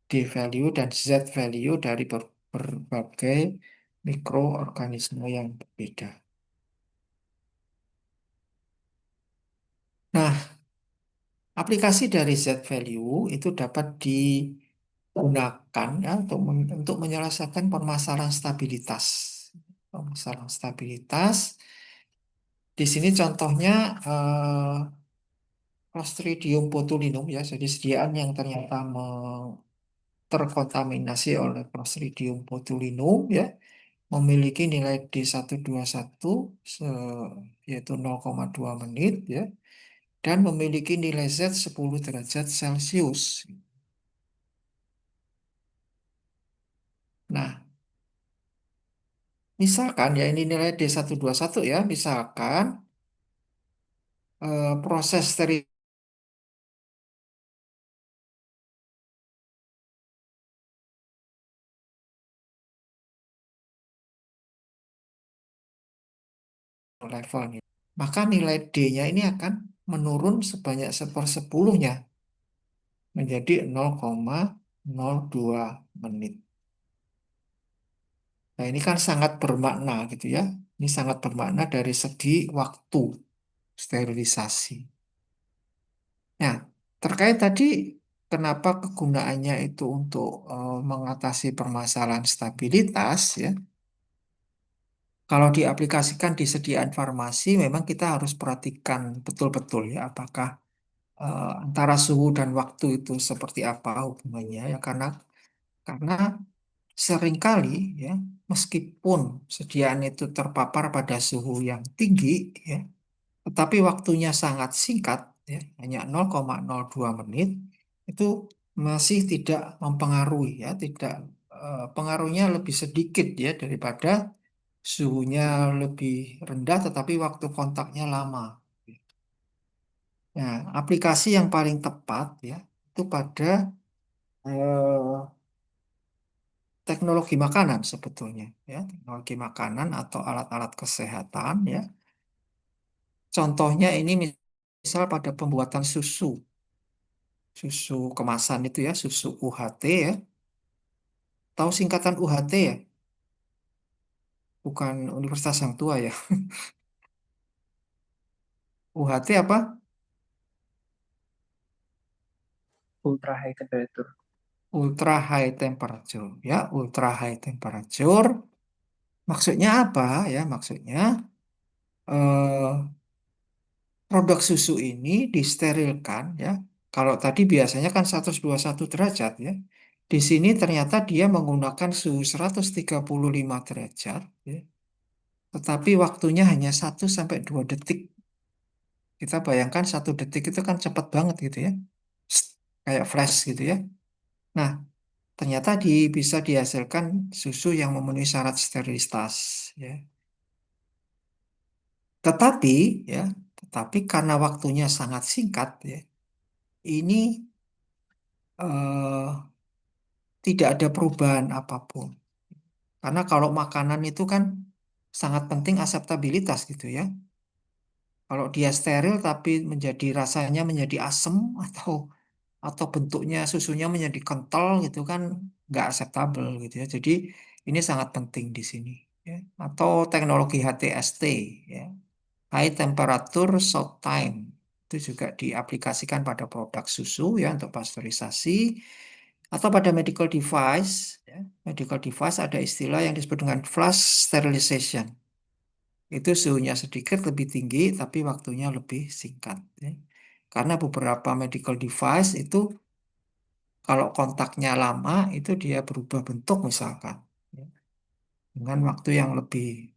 D value dan Z value dari berbagai mikroorganisme yang berbeda. Nah, aplikasi dari Z value itu dapat digunakan ya, untuk menyelesaikan permasalahan stabilitas. Permasalahan stabilitas. Di sini contohnya Clostridium botulinum ya, jadi sediaan yang ternyata terkontaminasi oleh Clostridium botulinum ya, memiliki nilai D121 yaitu 0,2 menit ya, dan memiliki nilai Z 10 derajat Celcius. Nah, misalkan ya ini nilai D121 ya, misalkan proses sterilisasi levelnya. maka nilai D-nya ini akan menurun sebanyak 1/10-nya menjadi 0,02 menit. Nah, ini kan sangat bermakna gitu ya. Ini sangat bermakna dari segi waktu sterilisasi. Nah, terkait tadi kenapa kegunaannya itu untuk mengatasi permasalahan stabilitas ya. Kalau diaplikasikan di sediaan farmasi memang kita harus perhatikan betul-betul ya apakah antara suhu dan waktu itu seperti apa hubungannya ya karena seringkali ya meskipun sediaan itu terpapar pada suhu yang tinggi ya tetapi waktunya sangat singkat ya hanya 0,02 menit itu masih tidak mempengaruhi ya tidak pengaruhnya lebih sedikit ya daripada suhunya lebih rendah tetapi waktu kontaknya lama. Nah, aplikasi yang paling tepat ya itu pada eh, teknologi makanan sebetulnya ya, teknologi makanan atau alat-alat kesehatan ya. Contohnya ini misal pada pembuatan susu, susu kemasan itu ya, susu UHT ya. Tahu singkatan UHT ya? Bukan Universitas Hang Tua ya. UHT apa? Ultra high temperature. Ultra high temperature ya, ultra high temperature. Maksudnya apa ya? Maksudnya eh, produk susu ini disterilkan ya. Kalau tadi biasanya kan 121 derajat ya. Di sini ternyata dia menggunakan suhu 135 derajat ya. Tetapi waktunya hanya 1 sampai 2 detik. Kita bayangkan 1 detik itu kan cepat banget gitu ya. Pst, kayak flash gitu ya. Nah, ternyata bisa dihasilkan susu yang memenuhi syarat sterilitas ya. Tetapi ya, tetapi karena waktunya sangat singkat ya, ini eh, tidak ada perubahan apapun. Karena kalau makanan itu kan sangat penting aseptabilitas gitu ya. Kalau dia steril tapi rasanya menjadi asam atau bentuknya susunya menjadi kental gitu kan nggak akseptabel gitu ya. Jadi ini sangat penting di sini ya. Atau teknologi HTST ya. High Temperature Short Time itu juga diaplikasikan pada produk susu ya untuk pasteurisasi atau pada medical device ya. Medical device ada istilah yang disebut dengan flash sterilization. Itu suhunya sedikit lebih tinggi tapi waktunya lebih singkat ya. Karena beberapa medical device itu kalau kontaknya lama itu dia berubah bentuk misalkan ya. Dengan waktu yang lebih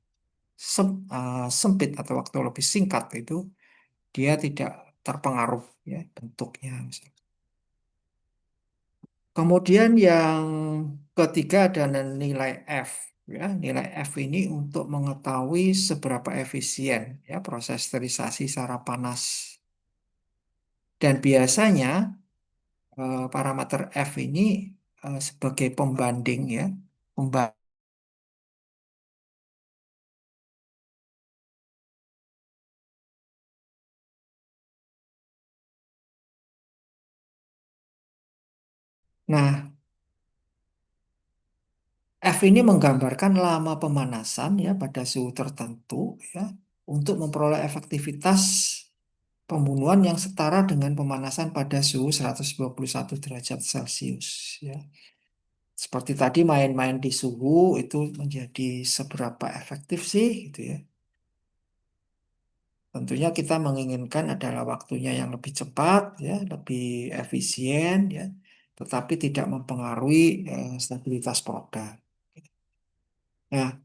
sempit atau waktu lebih singkat itu dia tidak terpengaruh ya bentuknya misalkan. Kemudian yang ketiga ada nilai F ya. Nilai F ini untuk mengetahui seberapa efisien ya proses sterilisasi secara panas. Dan biasanya parameter F ini sebagai pembanding ya. Nah, F ini menggambarkan lama pemanasan ya pada suhu tertentu ya untuk memperoleh efektivitas pembunuhan yang setara dengan pemanasan pada suhu 121 derajat Celcius ya. Seperti tadi main-main di suhu itu menjadi seberapa efektif sih gitu ya. Tentunya kita menginginkan adalah waktunya yang lebih cepat ya, lebih efisien ya, tetapi tidak mempengaruhi stabilitas produk. Nah,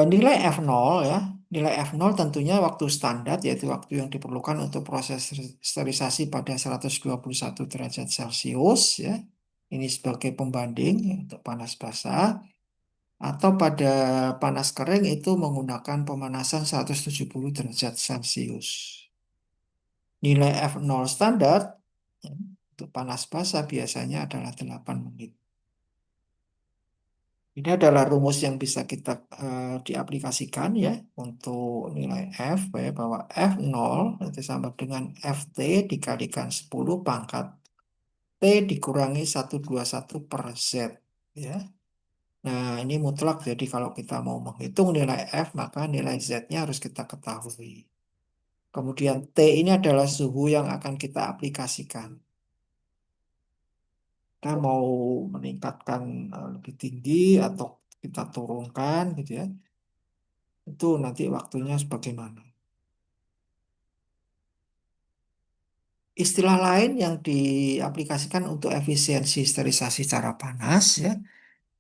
nilai F0 ya, nilai F0 tentunya waktu standar yaitu waktu yang diperlukan untuk proses sterilisasi pada 121 derajat Celcius ya. Ini sebagai pembanding ya, untuk panas basah atau pada panas kering itu menggunakan pemanasan 170 derajat Celcius. Nilai F0 standar ya, untuk panas basah biasanya adalah 8 menit. Ini adalah rumus yang bisa kita diaplikasikan ya untuk nilai F ya, bahwa F0 itu sama dengan FT dikalikan 10 pangkat T dikurangi 121 per Z ya. Nah, ini mutlak, jadi kalau kita mau menghitung nilai F maka nilai Z-nya harus kita ketahui. Kemudian T ini adalah suhu yang akan kita aplikasikan. Kita mau meningkatkan lebih tinggi atau kita turunkan gitu ya. Itu nanti waktunya sebagaimana. Istilah lain yang diaplikasikan untuk efisiensi sterilisasi secara panas ya,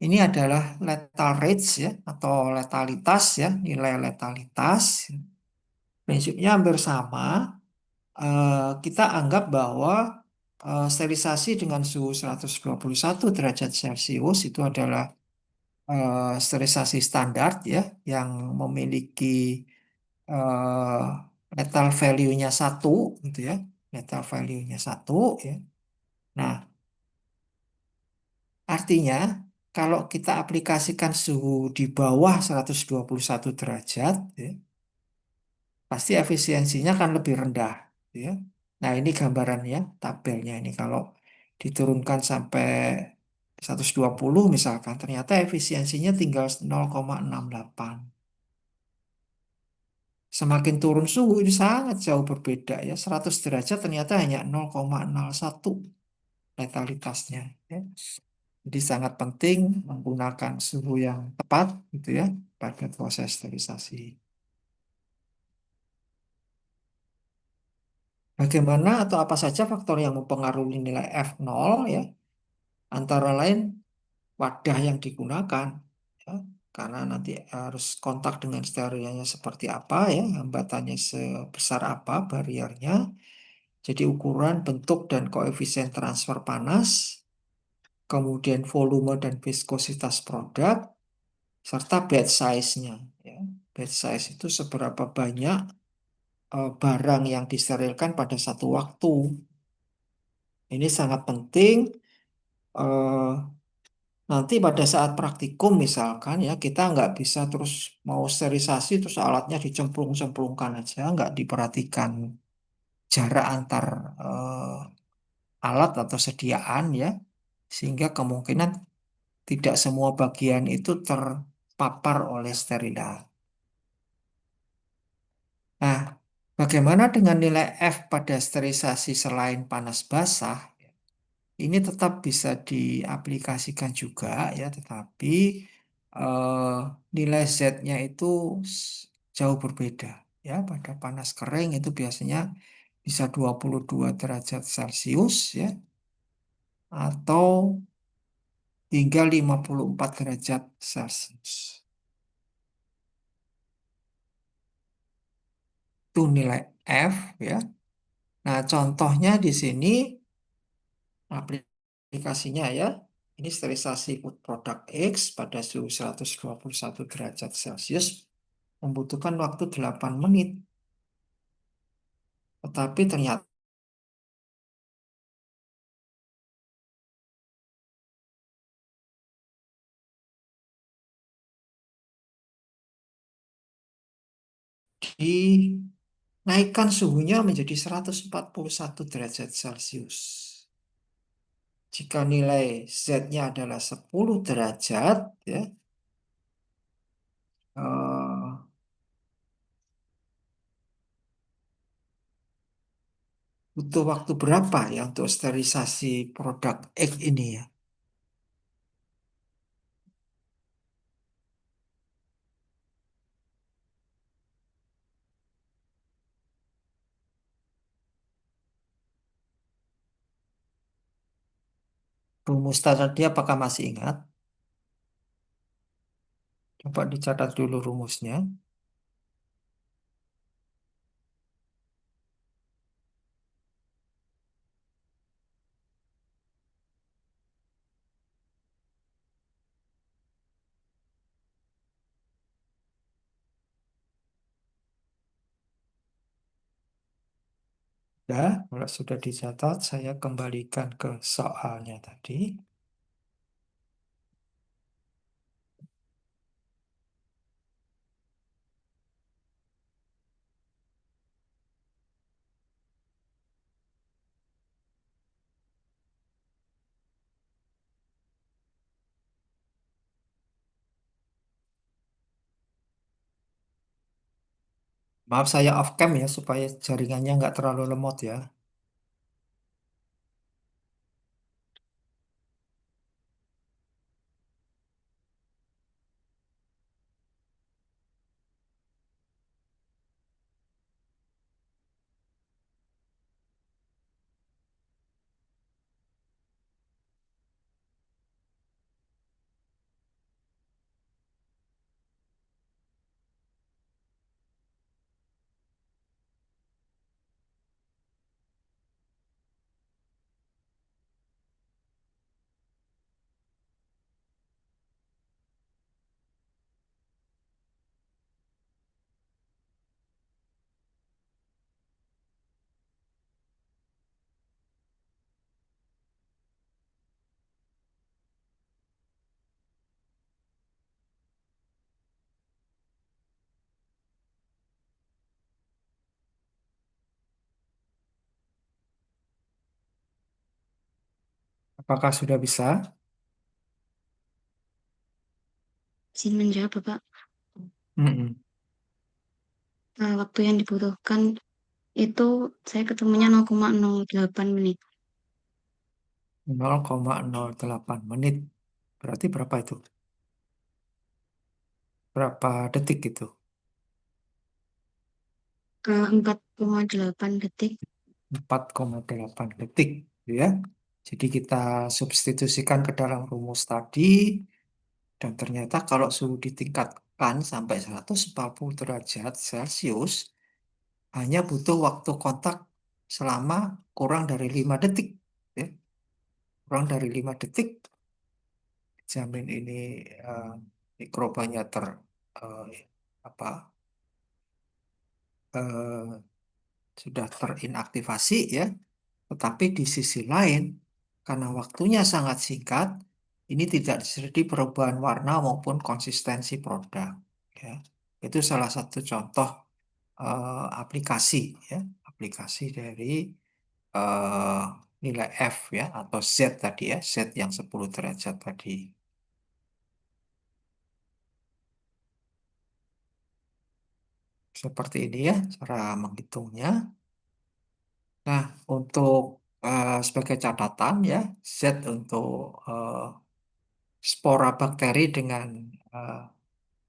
ini adalah lethal rates ya, atau letalitas ya, nilai letalitas. Prinsipnya hampir sama. Kita anggap bahwa sterilisasi dengan suhu 121 derajat Celcius itu adalah sterilisasi standar ya, yang memiliki eh, lethal value-nya 1 gitu ya, lethal value-nya 1 ya. Nah, artinya kalau kita aplikasikan suhu di bawah 121 derajat ya, pasti efisiensinya akan lebih rendah ya. Nah, ini gambarannya, tabelnya ini kalau diturunkan sampai 120 misalkan, ternyata efisiensinya tinggal 0,68. Semakin turun suhu ini sangat jauh berbeda ya. 100 derajat ternyata hanya 0,01 letalitasnya ya. Jadi sangat penting menggunakan suhu yang tepat gitu ya pada proses sterilisasi. Bagaimana atau apa saja faktor yang mempengaruhi nilai F0 ya? Antara lain wadah yang digunakan ya. Karena nanti harus kontak dengan sterilnya seperti apa ya, hambatannya sebesar apa bariernya. Jadi ukuran, bentuk, dan koefisien transfer panas, kemudian volume dan viskositas produk, serta batch size-nya. Ya. Batch size itu seberapa banyak barang yang disterilkan pada satu waktu. Ini sangat penting. eh, Nanti pada saat praktikum misalkan ya, kita nggak bisa terus mau sterilisasi terus alatnya dicemplung-cemplungkan aja, nggak diperhatikan jarak antar alat atau sediaan ya, sehingga kemungkinan tidak semua bagian itu terpapar oleh sterilat. Nah, bagaimana dengan nilai F pada sterilisasi selain panas basah? Ini tetap bisa diaplikasikan juga ya, tetapi eh, nilai Z-nya itu jauh berbeda ya. Pada panas kering itu biasanya bisa 22 derajat Celcius ya, atau hingga 54 derajat Celcius. Itu nilai F ya. Nah, contohnya di sini aplikasinya ya. Ini sterilisasi food product X pada suhu 121 derajat Celcius membutuhkan waktu 8 menit. Tetapi ternyata dinaikkan suhunya menjadi 141 derajat Celcius. Jika nilai Z-nya adalah 10 derajat, ya, eh, butuh waktu berapa ya untuk sterilisasi produk X ini ya? Rumus tadi apakah masih ingat? Coba dicatat dulu rumusnya. Ya, kalau sudah dicatat, saya kembalikan ke soalnya tadi. Maaf saya off cam ya supaya jaringannya nggak terlalu lemot ya. Apakah sudah bisa? Izin menjawab, Bapak. Mm-mm. Waktu yang dibutuhkan itu saya ketemunya 0,08 menit. 0,08 menit. Berarti berapa itu? Berapa detik itu? 4,8 detik. 4,8 detik, gitu ya. Jadi kita substitusikan ke dalam rumus tadi, dan ternyata kalau suhu ditingkatkan sampai 140 derajat Celcius, hanya butuh waktu kontak selama kurang dari 5 detik. Ya. Kurang dari 5 detik, jamin ini eh, mikrobanya eh, apa eh, sudah terinaktivasi ya. Tetapi di sisi lain, karena waktunya sangat singkat, ini tidak terjadi perubahan warna maupun konsistensi produk. Ya. Itu salah satu contoh aplikasi ya, aplikasi dari eh, nilai F ya atau Z tadi ya, Z yang 10 derajat tadi. Seperti ini ya cara menghitungnya. Nah, untuk sebagai catatan ya, Z untuk spora bakteri dengan eh,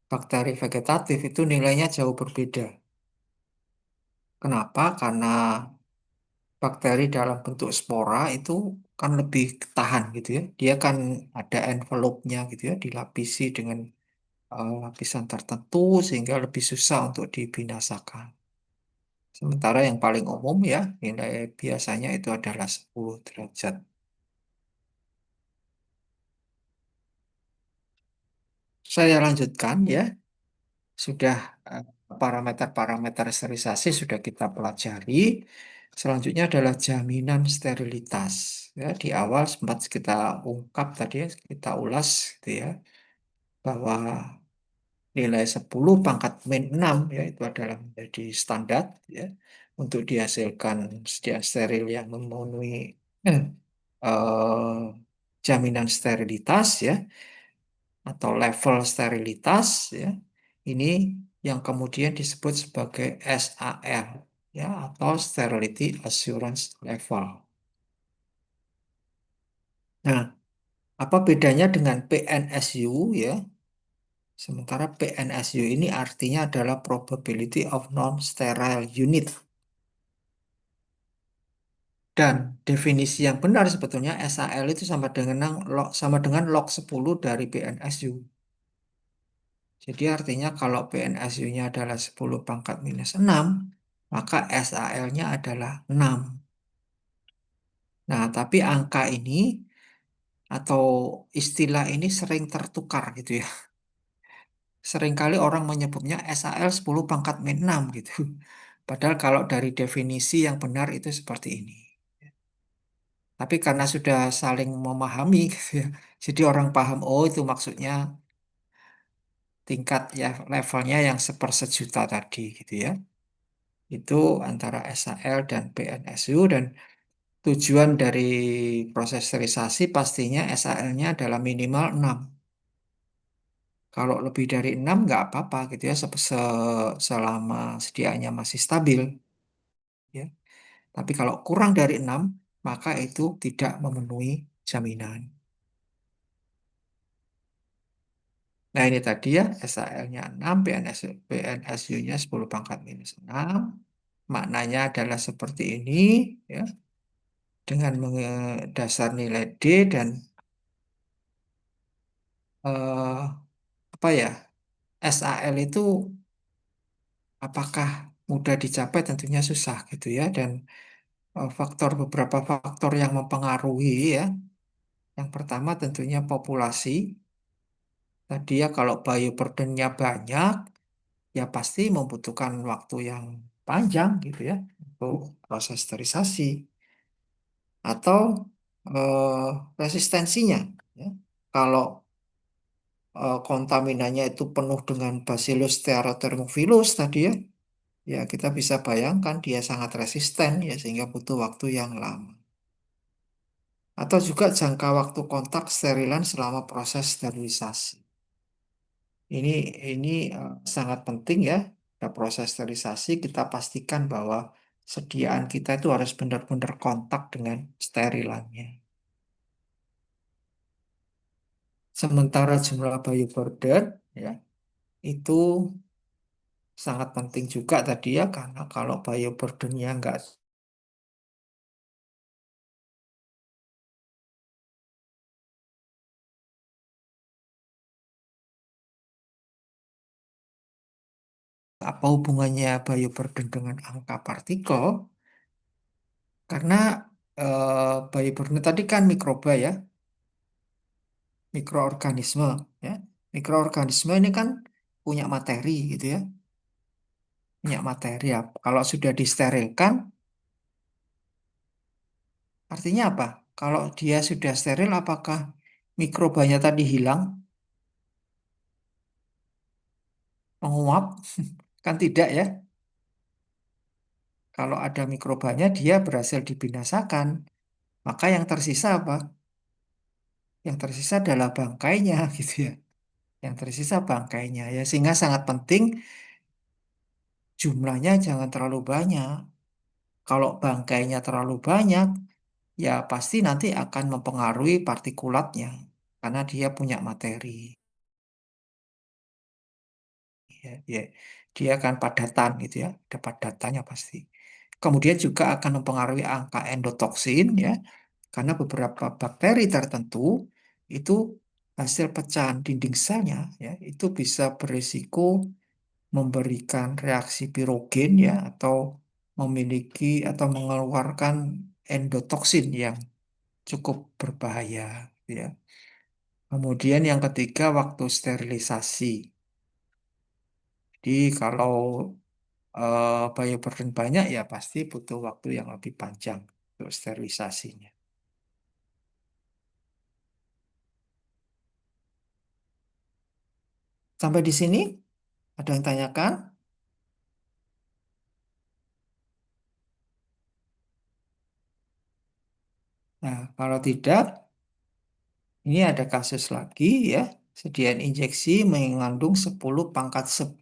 bakteri vegetatif itu nilainya jauh berbeda. Kenapa? Karena bakteri dalam bentuk spora itu kan lebih tahan gitu ya. Dia kan ada envelope-nya gitu ya, dilapisi dengan lapisan tertentu sehingga lebih susah untuk dibinasakan. Sementara yang paling umum ya, nilai biasanya itu adalah 10 derajat. Saya lanjutkan ya, sudah parameter-parameter sterilisasi sudah kita pelajari. Selanjutnya adalah jaminan sterilitas. Ya, di awal sempat kita ungkap tadi ya, kita ulas gitu ya, bahwa nilai 10 pangkat min 6 ya itu adalah menjadi standar ya untuk dihasilkan sediaan steril yang memenuhi eh, eh, jaminan sterilitas ya atau level sterilitas ya. Ini yang kemudian disebut sebagai SAL ya atau Sterility Assurance Level. Nah, apa bedanya dengan PNSU ya? Sementara PNSU ini artinya adalah Probability of Non-Sterile Unit. Dan definisi yang benar sebetulnya SAL itu sama dengan log 10 dari PNSU. Jadi artinya kalau PNSU-nya adalah 10 pangkat minus 6, maka SAL-nya adalah 6. Nah, tapi angka ini atau istilah ini sering tertukar gitu ya. Seringkali orang menyebutnya SAL 10 pangkat min 6 gitu. Padahal kalau dari definisi yang benar itu seperti ini. Tapi karena sudah saling memahami gitu ya, jadi orang paham, oh itu maksudnya tingkat ya levelnya yang sepersejuta tadi gitu ya. Itu antara SAL dan PNSU dan tujuan dari proses sterilisasi pastinya SAL-nya adalah minimal 6. Kalau lebih dari 6 nggak apa-apa gitu ya, selama sediaannya masih stabil. Ya. Tapi kalau kurang dari 6, maka itu tidak memenuhi jaminan. Nah ini tadi ya, SAL-nya 6, PNSU-nya 10 pangkat minus 6. Maknanya adalah seperti ini, ya, dengan dasar nilai D dan apa ya, SAL itu apakah mudah dicapai, tentunya susah gitu ya, dan beberapa faktor yang mempengaruhi ya. Yang pertama tentunya populasi. Tadi ya kalau bioburden-nya banyak, ya pasti membutuhkan waktu yang panjang gitu ya untuk proses sterilisasi atau resistensinya. Ya. Kalau kontaminannya itu penuh dengan Bacillus stearothermophilus tadi ya, ya kita bisa bayangkan dia sangat resisten ya sehingga butuh waktu yang lama. Atau juga jangka waktu kontak sterilan selama proses sterilisasi. Ini ini sangat penting ya. Pada proses sterilisasi kita pastikan bahwa sediaan kita itu harus benar-benar kontak dengan sterilannya. Sementara jumlah bioburden ya itu sangat penting juga tadi ya, karena kalau bioburdennya nggak apa hubungannya bioburden dengan angka partikel, karena bioburden tadi kan mikroba ya, mikroorganisme ya. Mikroorganisme ini kan punya materi gitu ya. Punya materi ya. Kalau sudah disterilkan artinya apa? Kalau dia sudah steril apakah mikrobanya tadi hilang, menguap? Kan tidak ya. Kalau ada mikrobanya dia berhasil dibinasakan. Maka yang tersisa apa? Yang tersisa adalah bangkainya gitu ya. Yang tersisa bangkainya ya, sehingga sangat penting jumlahnya jangan terlalu banyak. Kalau bangkainya terlalu banyak, ya pasti nanti akan mempengaruhi partikulatnya karena dia punya materi. Ya, ya. Dia akan padatan gitu ya, ada padatannya pasti. Kemudian juga akan mempengaruhi angka endotoksin ya, karena beberapa bakteri tertentu itu hasil pecahan dinding selnya ya, itu bisa berisiko memberikan reaksi pirogen ya, atau memiliki atau mengeluarkan endotoksin yang cukup berbahaya ya. Kemudian yang ketiga waktu sterilisasi. Jadi kalau bioburden banyak ya pasti butuh waktu yang lebih panjang untuk sterilisasinya. Sampai di sini ada yang tanyakan? Nah, kalau tidak, ini ada kasus lagi ya. Sediaan injeksi mengandung 10 pangkat 10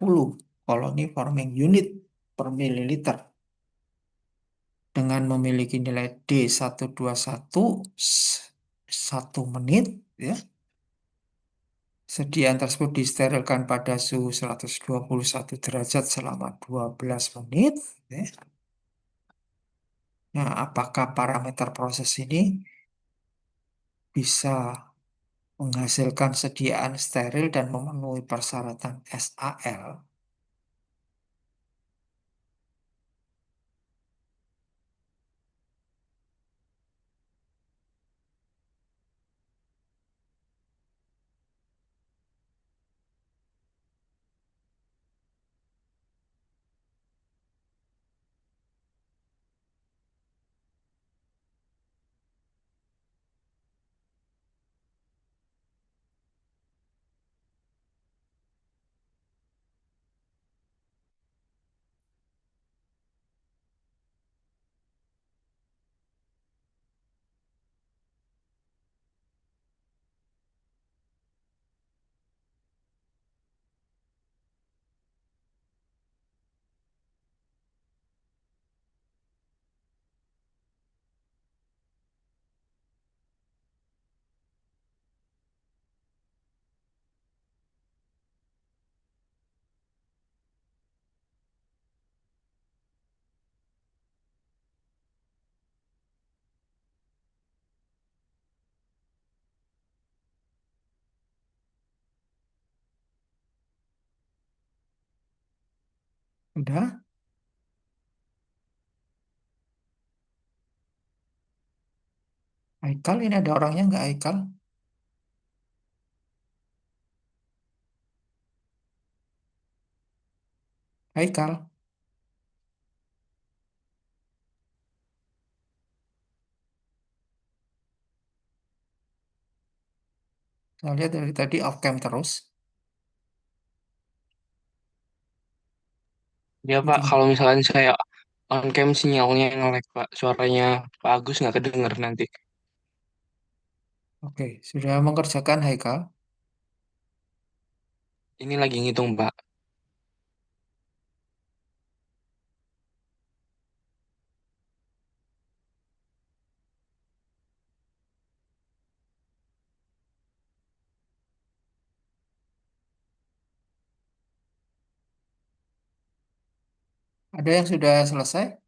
koloni forming unit per mililiter dengan memiliki nilai D121 1 menit ya. Sediaan tersebut disterilkan pada suhu 121 derajat selama 12 menit ya. Nah, apakah parameter proses ini bisa menghasilkan sediaan steril dan memenuhi persyaratan SAL? Udah? Haikal, ini ada orangnya nggak Haikal? Haikal. Saya lihat dari tadi off cam terus. Ya Pak, Gitu. kalau misalkan saya on cam sinyalnya nge-lag Pak, suaranya Pak Agus nggak kedenger nanti. Oke, sudah mengerjakan Haikal? Ini lagi ngitung Pak. Ada yang sudah selesai?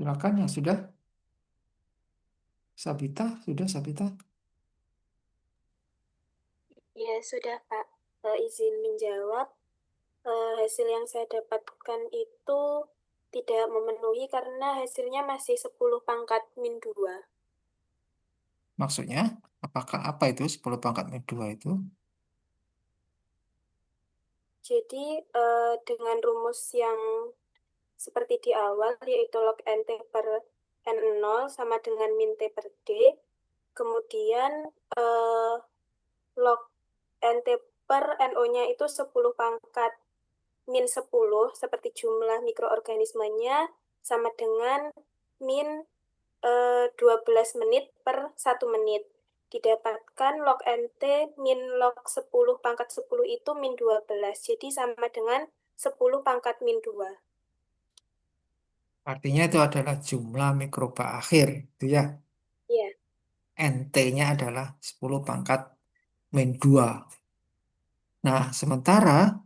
Silakan yang sudah. Sabita, sudah Sabita? Ya, sudah, Pak. Izin menjawab. Hasil yang saya dapatkan itu tidak memenuhi karena hasilnya masih 10 pangkat min 2. Maksudnya, apakah apa itu 10 pangkat min 2 itu? Jadi, dengan rumus yang seperti di awal, yaitu log NT per N0 sama dengan min T per D. Kemudian, log NT per NO-nya itu 10 pangkat min 10, seperti jumlah mikroorganismenya, sama dengan min 12 menit per 1 menit. Didapatkan log NT min log 10 pangkat 10 itu min 12. Jadi sama dengan 10 pangkat min 2. Artinya itu adalah jumlah mikroba akhir, itu ya. Iya. NT-nya adalah 10 pangkat min 2. Nah, sementara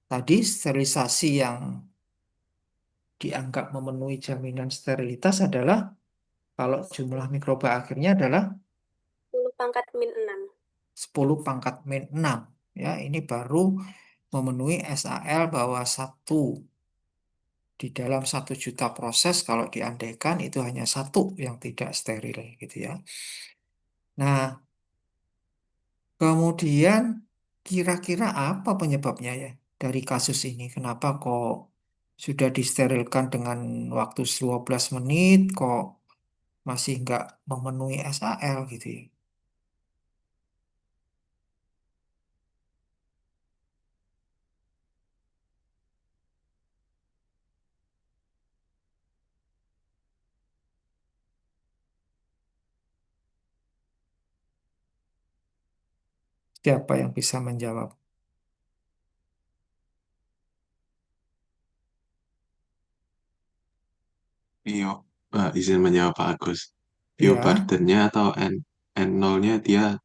tadi sterilisasi yang dianggap memenuhi jaminan sterilitas adalah kalau jumlah mikroba akhirnya adalah 10 pangkat min 6. 10 pangkat min 6. Ya, ini baru memenuhi SAL bahwa 1 di dalam 1 juta proses kalau diandaikan itu hanya 1 yang tidak steril gitu ya. Nah, kemudian kira-kira apa penyebabnya ya dari kasus ini? Kenapa kok sudah disterilkan dengan waktu 12 menit kok masih nggak memenuhi SAL gitu ya? Siapa yang bisa menjawab? Bio, izin menjawab Pak Agus. Bio Ya, burden-nya atau N0-nya dia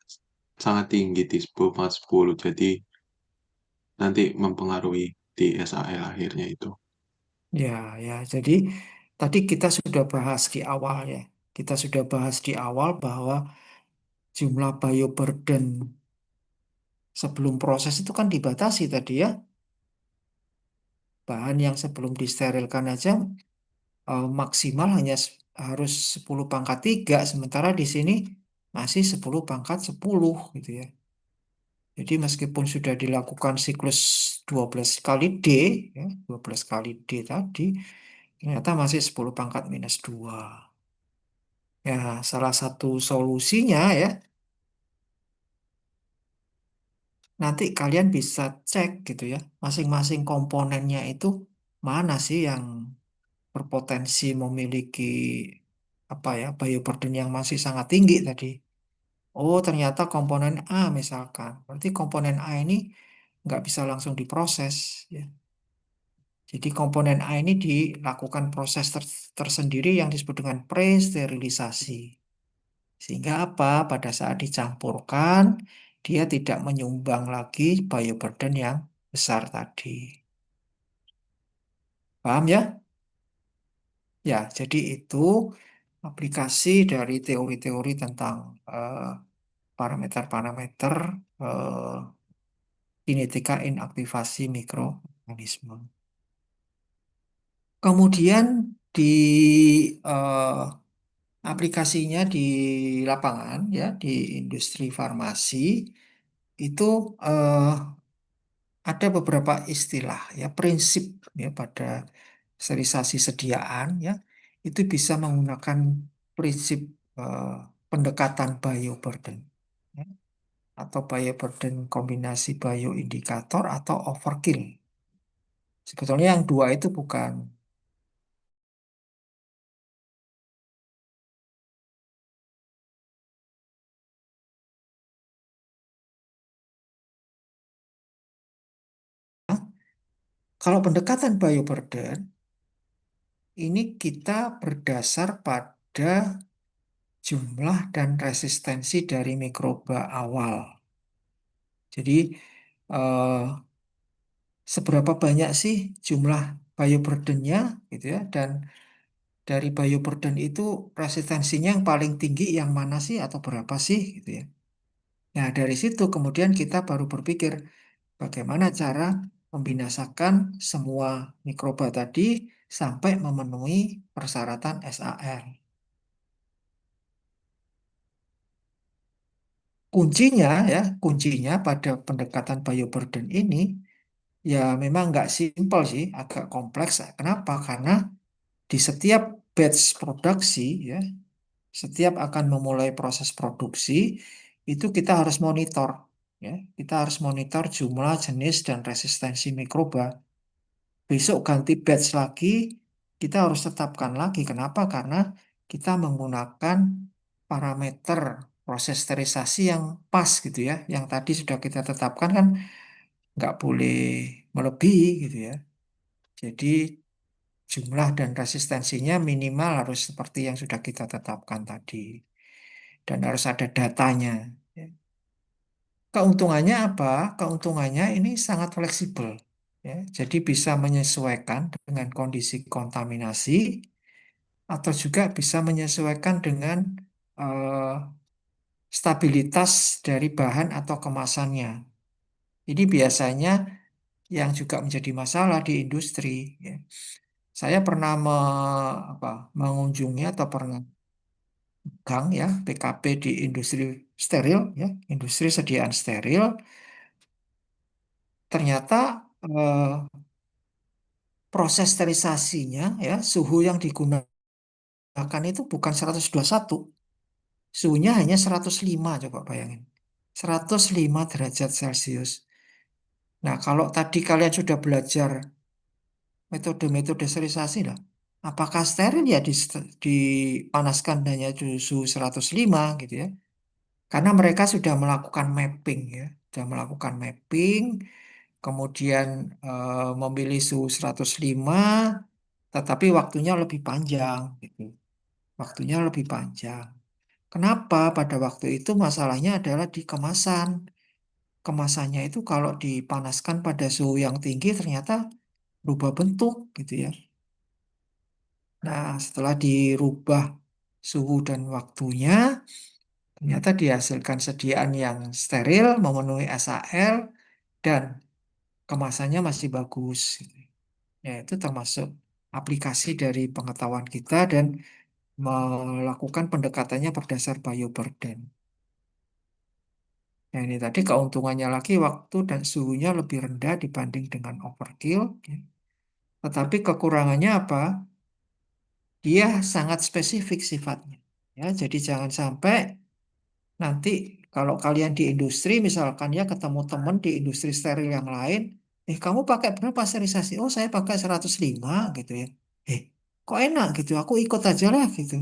sangat tinggi di 10/10, jadi nanti mempengaruhi di SAL akhirnya itu. ya, ya. Jadi tadi kita sudah bahas di awal ya. Kita sudah bahas di awal bahwa jumlah bioburden sebelum proses itu kan dibatasi tadi ya. Bahan yang sebelum disterilkan aja maksimal hanya harus 10 pangkat 3, sementara di sini masih 10 pangkat 10 gitu ya. Jadi meskipun sudah dilakukan siklus 12 kali D, ya, 12 kali D tadi, ternyata masih 10 pangkat minus 2. Ya, salah satu solusinya ya, nanti kalian bisa cek gitu ya, masing-masing komponennya itu mana sih yang berpotensi memiliki apa ya, bioburden yang masih sangat tinggi tadi. Oh, ternyata komponen A misalkan. Berarti komponen A ini nggak bisa langsung diproses ya. Jadi komponen A ini dilakukan proses tersendiri yang disebut dengan pre-sterilisasi. Sehingga apa? Pada saat dicampurkan, dia tidak menyumbang lagi bioburden yang besar tadi. Paham ya? Ya, jadi itu aplikasi dari teori-teori tentang parameter-parameter kinetika inaktivasi mikroorganisme. Kemudian di eh, aplikasinya di lapangan ya di industri farmasi itu ada beberapa istilah ya prinsip ya pada sterilisasi sediaan ya itu bisa menggunakan prinsip eh, pendekatan bioburden ya, atau bioburden kombinasi bioindikator atau overkill. Sebetulnya yang dua itu bukan kalau pendekatan bioburden ini kita berdasar pada jumlah dan resistensi dari mikroba awal. Jadi eh, seberapa banyak sih jumlah bioburdennya gitu ya dan dari bioburden itu resistensinya yang paling tinggi yang mana sih atau berapa sih gitu ya. Nah, dari situ kemudian kita baru berpikir bagaimana cara membinasakan semua mikroba tadi sampai memenuhi persyaratan SAL. Kuncinya pada pendekatan bioburden ini ya memang nggak simpel sih, agak kompleks. Kenapa? Karena di setiap batch produksi ya, setiap akan memulai proses produksi itu kita harus monitor ya. Kita harus monitor jumlah, jenis dan resistensi mikroba. Besok ganti batch lagi, kita harus tetapkan lagi. Kenapa? Karena kita menggunakan parameter proses sterilisasi yang pas gitu ya. Yang tadi sudah kita tetapkan kan nggak boleh melebihi gitu ya. Jadi jumlah dan resistensinya minimal harus seperti yang sudah kita tetapkan tadi. Dan harus ada datanya. Ya. Keuntungannya apa? Keuntungannya ini sangat fleksibel. Ya. Jadi bisa menyesuaikan dengan kondisi kontaminasi atau juga bisa menyesuaikan dengan eh, stabilitas dari bahan atau kemasannya. Ini biasanya yang juga menjadi masalah di industri. Ya. Saya pernah mengunjungi atau pernah gang ya PKP di industri steril ya industri sediaan steril ternyata eh, proses sterilisasinya ya suhu yang digunakan itu bukan 121 suhunya hanya 105 coba bayangin 105 derajat Celcius. Nah kalau tadi kalian sudah belajar metode-metode sterilisasi lah apakah steril ya dipanaskan hanya suhu 105 gitu ya. Karena mereka sudah melakukan mapping ya, sudah melakukan mapping, kemudian memilih suhu 105, tetapi waktunya lebih panjang gitu. Waktunya lebih panjang. Kenapa? Pada waktu itu masalahnya adalah di kemasan. Kemasannya itu kalau dipanaskan pada suhu yang tinggi ternyata berubah bentuk gitu ya. Nah, setelah dirubah suhu dan waktunya, ternyata dihasilkan sediaan yang steril, memenuhi SAL, dan kemasannya masih bagus. Ya, itu termasuk aplikasi dari pengetahuan kita dan melakukan pendekatannya berdasar bioburden. Nah, ini tadi keuntungannya lagi waktu dan suhunya lebih rendah dibanding dengan overkill. Ya. Tetapi kekurangannya apa? Dia sangat spesifik sifatnya. Ya, jadi jangan sampai nanti kalau kalian di industri misalkan ya ketemu teman di industri steril yang lain, kamu pakai berapa sterilisasi? Oh saya pakai 105 gitu ya. Eh kok enak gitu, aku ikut aja lah gitu.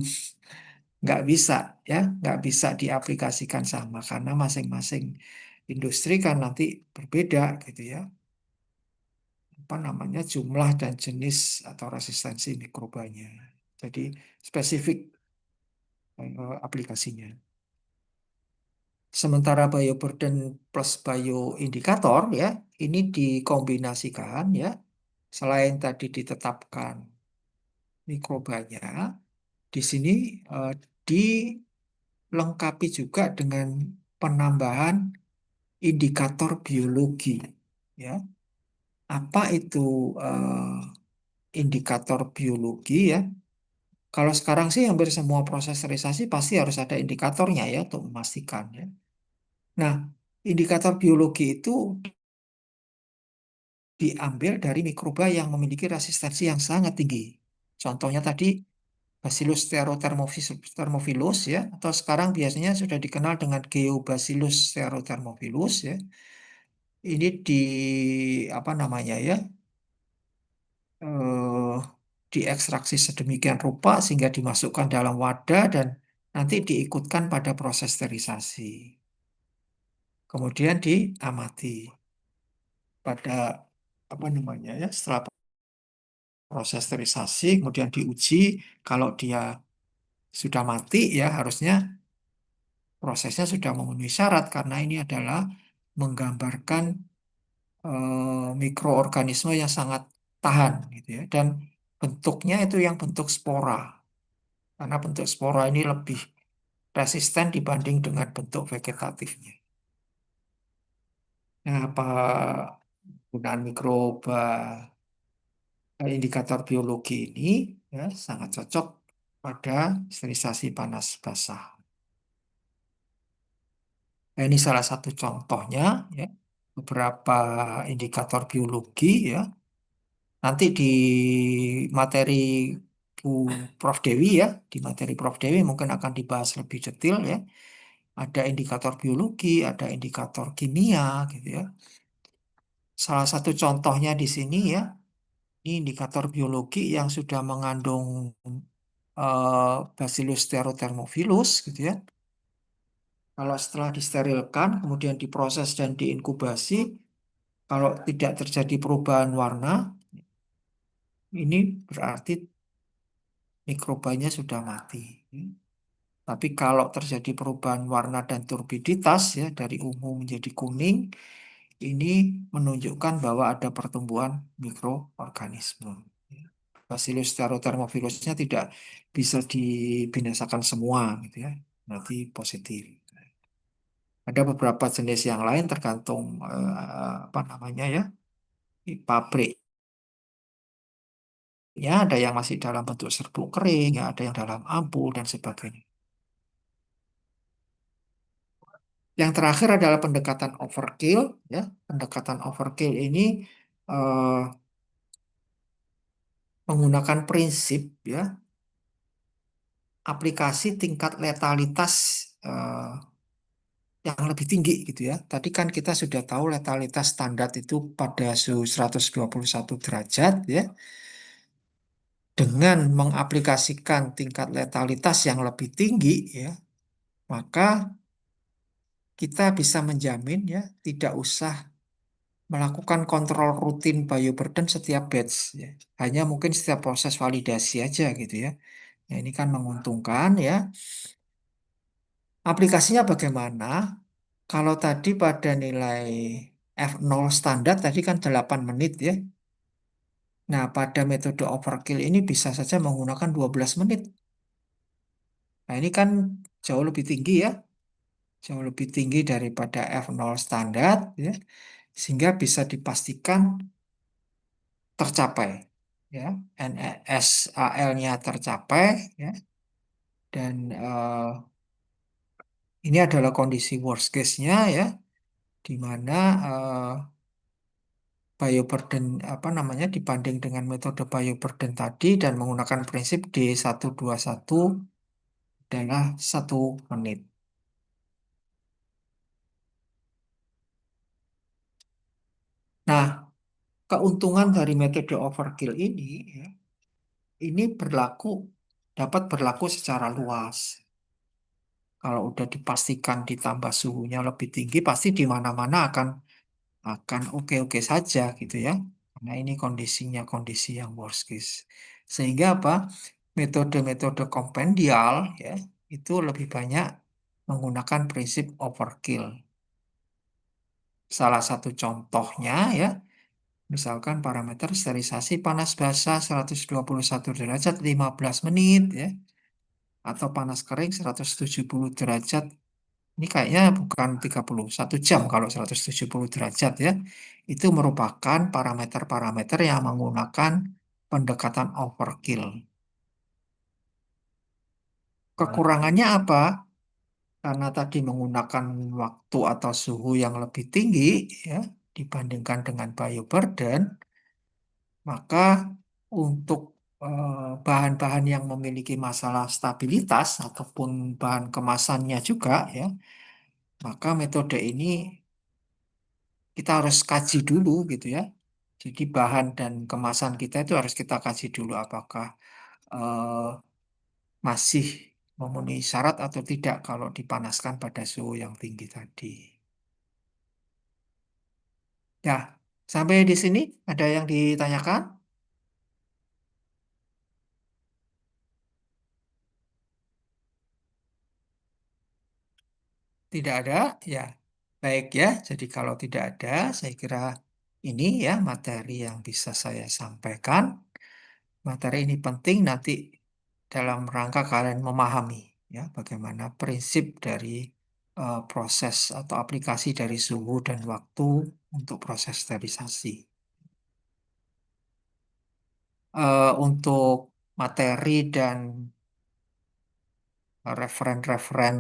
Nggak bisa ya, nggak bisa diaplikasikan sama karena masing-masing industri kan nanti berbeda gitu ya. jumlah dan jenis atau resistensi mikrobanya. Jadi spesifik aplikasinya. Sementara bioburden plus bioindikator ya, ini dikombinasikan ya. Selain tadi ditetapkan mikrobanya, di sini dilengkapi juga dengan penambahan indikator biologi ya. Apa itu indikator biologi ya? Kalau sekarang sih hampir semua proses sterilisasi pasti harus ada indikatornya ya untuk memastikan ya. Nah, indikator biologi itu diambil dari mikroba yang memiliki resistensi yang sangat tinggi. Contohnya tadi Bacillus stearothermophilus ya, atau sekarang biasanya sudah dikenal dengan Geobacillus stearothermophilus ya. Ini apa namanya ya? Diekstraksi sedemikian rupa sehingga dimasukkan dalam wadah dan nanti diikutkan pada proses sterilisasi. Kemudian diamati pada apa namanya ya, setelah proses sterilisasi kemudian diuji, kalau dia sudah mati ya harusnya prosesnya sudah memenuhi syarat karena ini adalah menggambarkan mikroorganisme yang sangat tahan gitu ya, dan bentuknya itu yang bentuk spora karena bentuk spora ini lebih resisten dibanding dengan bentuk vegetatifnya. Nah, penggunaan mikroba indikator biologi ini ya sangat cocok pada sterilisasi panas basah. Nah, ini salah satu contohnya ya, beberapa indikator biologi ya. Nanti di materi Bu Prof Dewi ya, di materi Prof Dewi mungkin akan dibahas lebih detail ya. Ada indikator biologi, ada indikator kimia gitu ya. Salah satu contohnya di sini ya, ini indikator biologi yang sudah mengandung Bacillus stearothermophilus gitu ya. Kalau setelah disterilkan, kemudian diproses dan diinkubasi, kalau tidak terjadi perubahan warna, ini berarti mikrobanya sudah mati. Tapi kalau terjadi perubahan warna dan turbiditas ya dari ungu menjadi kuning, ini menunjukkan bahwa ada pertumbuhan mikroorganisme. Bacillus stearothermophilusnya tidak bisa dibinasakan semua gitu ya. Nanti positif. Ada beberapa jenis yang lain tergantung apa namanya ya, di pabrik. Ya, ada yang masih dalam bentuk serbuk kering, ya, ada yang dalam ampul dan sebagainya. Yang terakhir adalah pendekatan overkill, ya. Pendekatan overkill ini menggunakan prinsip ya aplikasi tingkat letalitas yang lebih tinggi gitu ya. Tadi kan kita sudah tahu letalitas standar itu pada suhu 121 derajat ya. Dengan mengaplikasikan tingkat letalitas yang lebih tinggi ya, maka kita bisa menjamin ya tidak usah melakukan kontrol rutin bioburden setiap batch ya. Hanya mungkin setiap proses validasi aja gitu ya. Nah, ini kan menguntungkan ya. Aplikasinya bagaimana? Kalau tadi pada nilai F0 standar tadi kan 8 menit ya. Nah, pada metode overkill ini bisa saja menggunakan 12 menit. Nah, ini kan jauh lebih tinggi ya. Jauh lebih tinggi daripada F0 standar ya. Sehingga bisa dipastikan tercapai ya. NSAL-nya tercapai ya. Dan ini adalah kondisi worst case-nya ya, di mana bioburden apa namanya dibanding dengan metode bioburden tadi dan menggunakan prinsip D121 adalah 1 menit. Nah, keuntungan dari metode overkill ini ya, ini dapat berlaku secara luas. Kalau udah dipastikan ditambah suhunya lebih tinggi, pasti di mana-mana akan oke-oke saja gitu ya. Karena ini kondisinya kondisi yang worst case. Sehingga apa? Metode-metode kompendial ya itu lebih banyak menggunakan prinsip overkill. Salah satu contohnya ya, misalkan parameter sterilisasi panas basah 121 derajat 15 menit ya, atau panas kering 170 derajat. Ini kayaknya bukan 31 jam kalau 170 derajat ya. Itu merupakan parameter-parameter yang menggunakan pendekatan overkill. Kekurangannya apa? Karena tadi menggunakan waktu atau suhu yang lebih tinggi ya dibandingkan dengan bioburden, maka untuk bahan-bahan yang memiliki masalah stabilitas ataupun bahan kemasannya juga ya, maka metode ini kita harus kaji dulu gitu ya. Jadi bahan dan kemasan kita itu harus kita kaji dulu apakah eh, masih memenuhi syarat atau tidak kalau dipanaskan pada suhu yang tinggi tadi. Ya, sampai di sini ada yang ditanyakan? Tidak ada? Ya, baik ya. Jadi kalau tidak ada, saya kira ini ya materi yang bisa saya sampaikan. Materi ini penting nanti dalam rangka kalian memahami ya bagaimana prinsip dari proses atau aplikasi dari suhu dan waktu untuk proses sterilisasi. Untuk materi dan referen-referen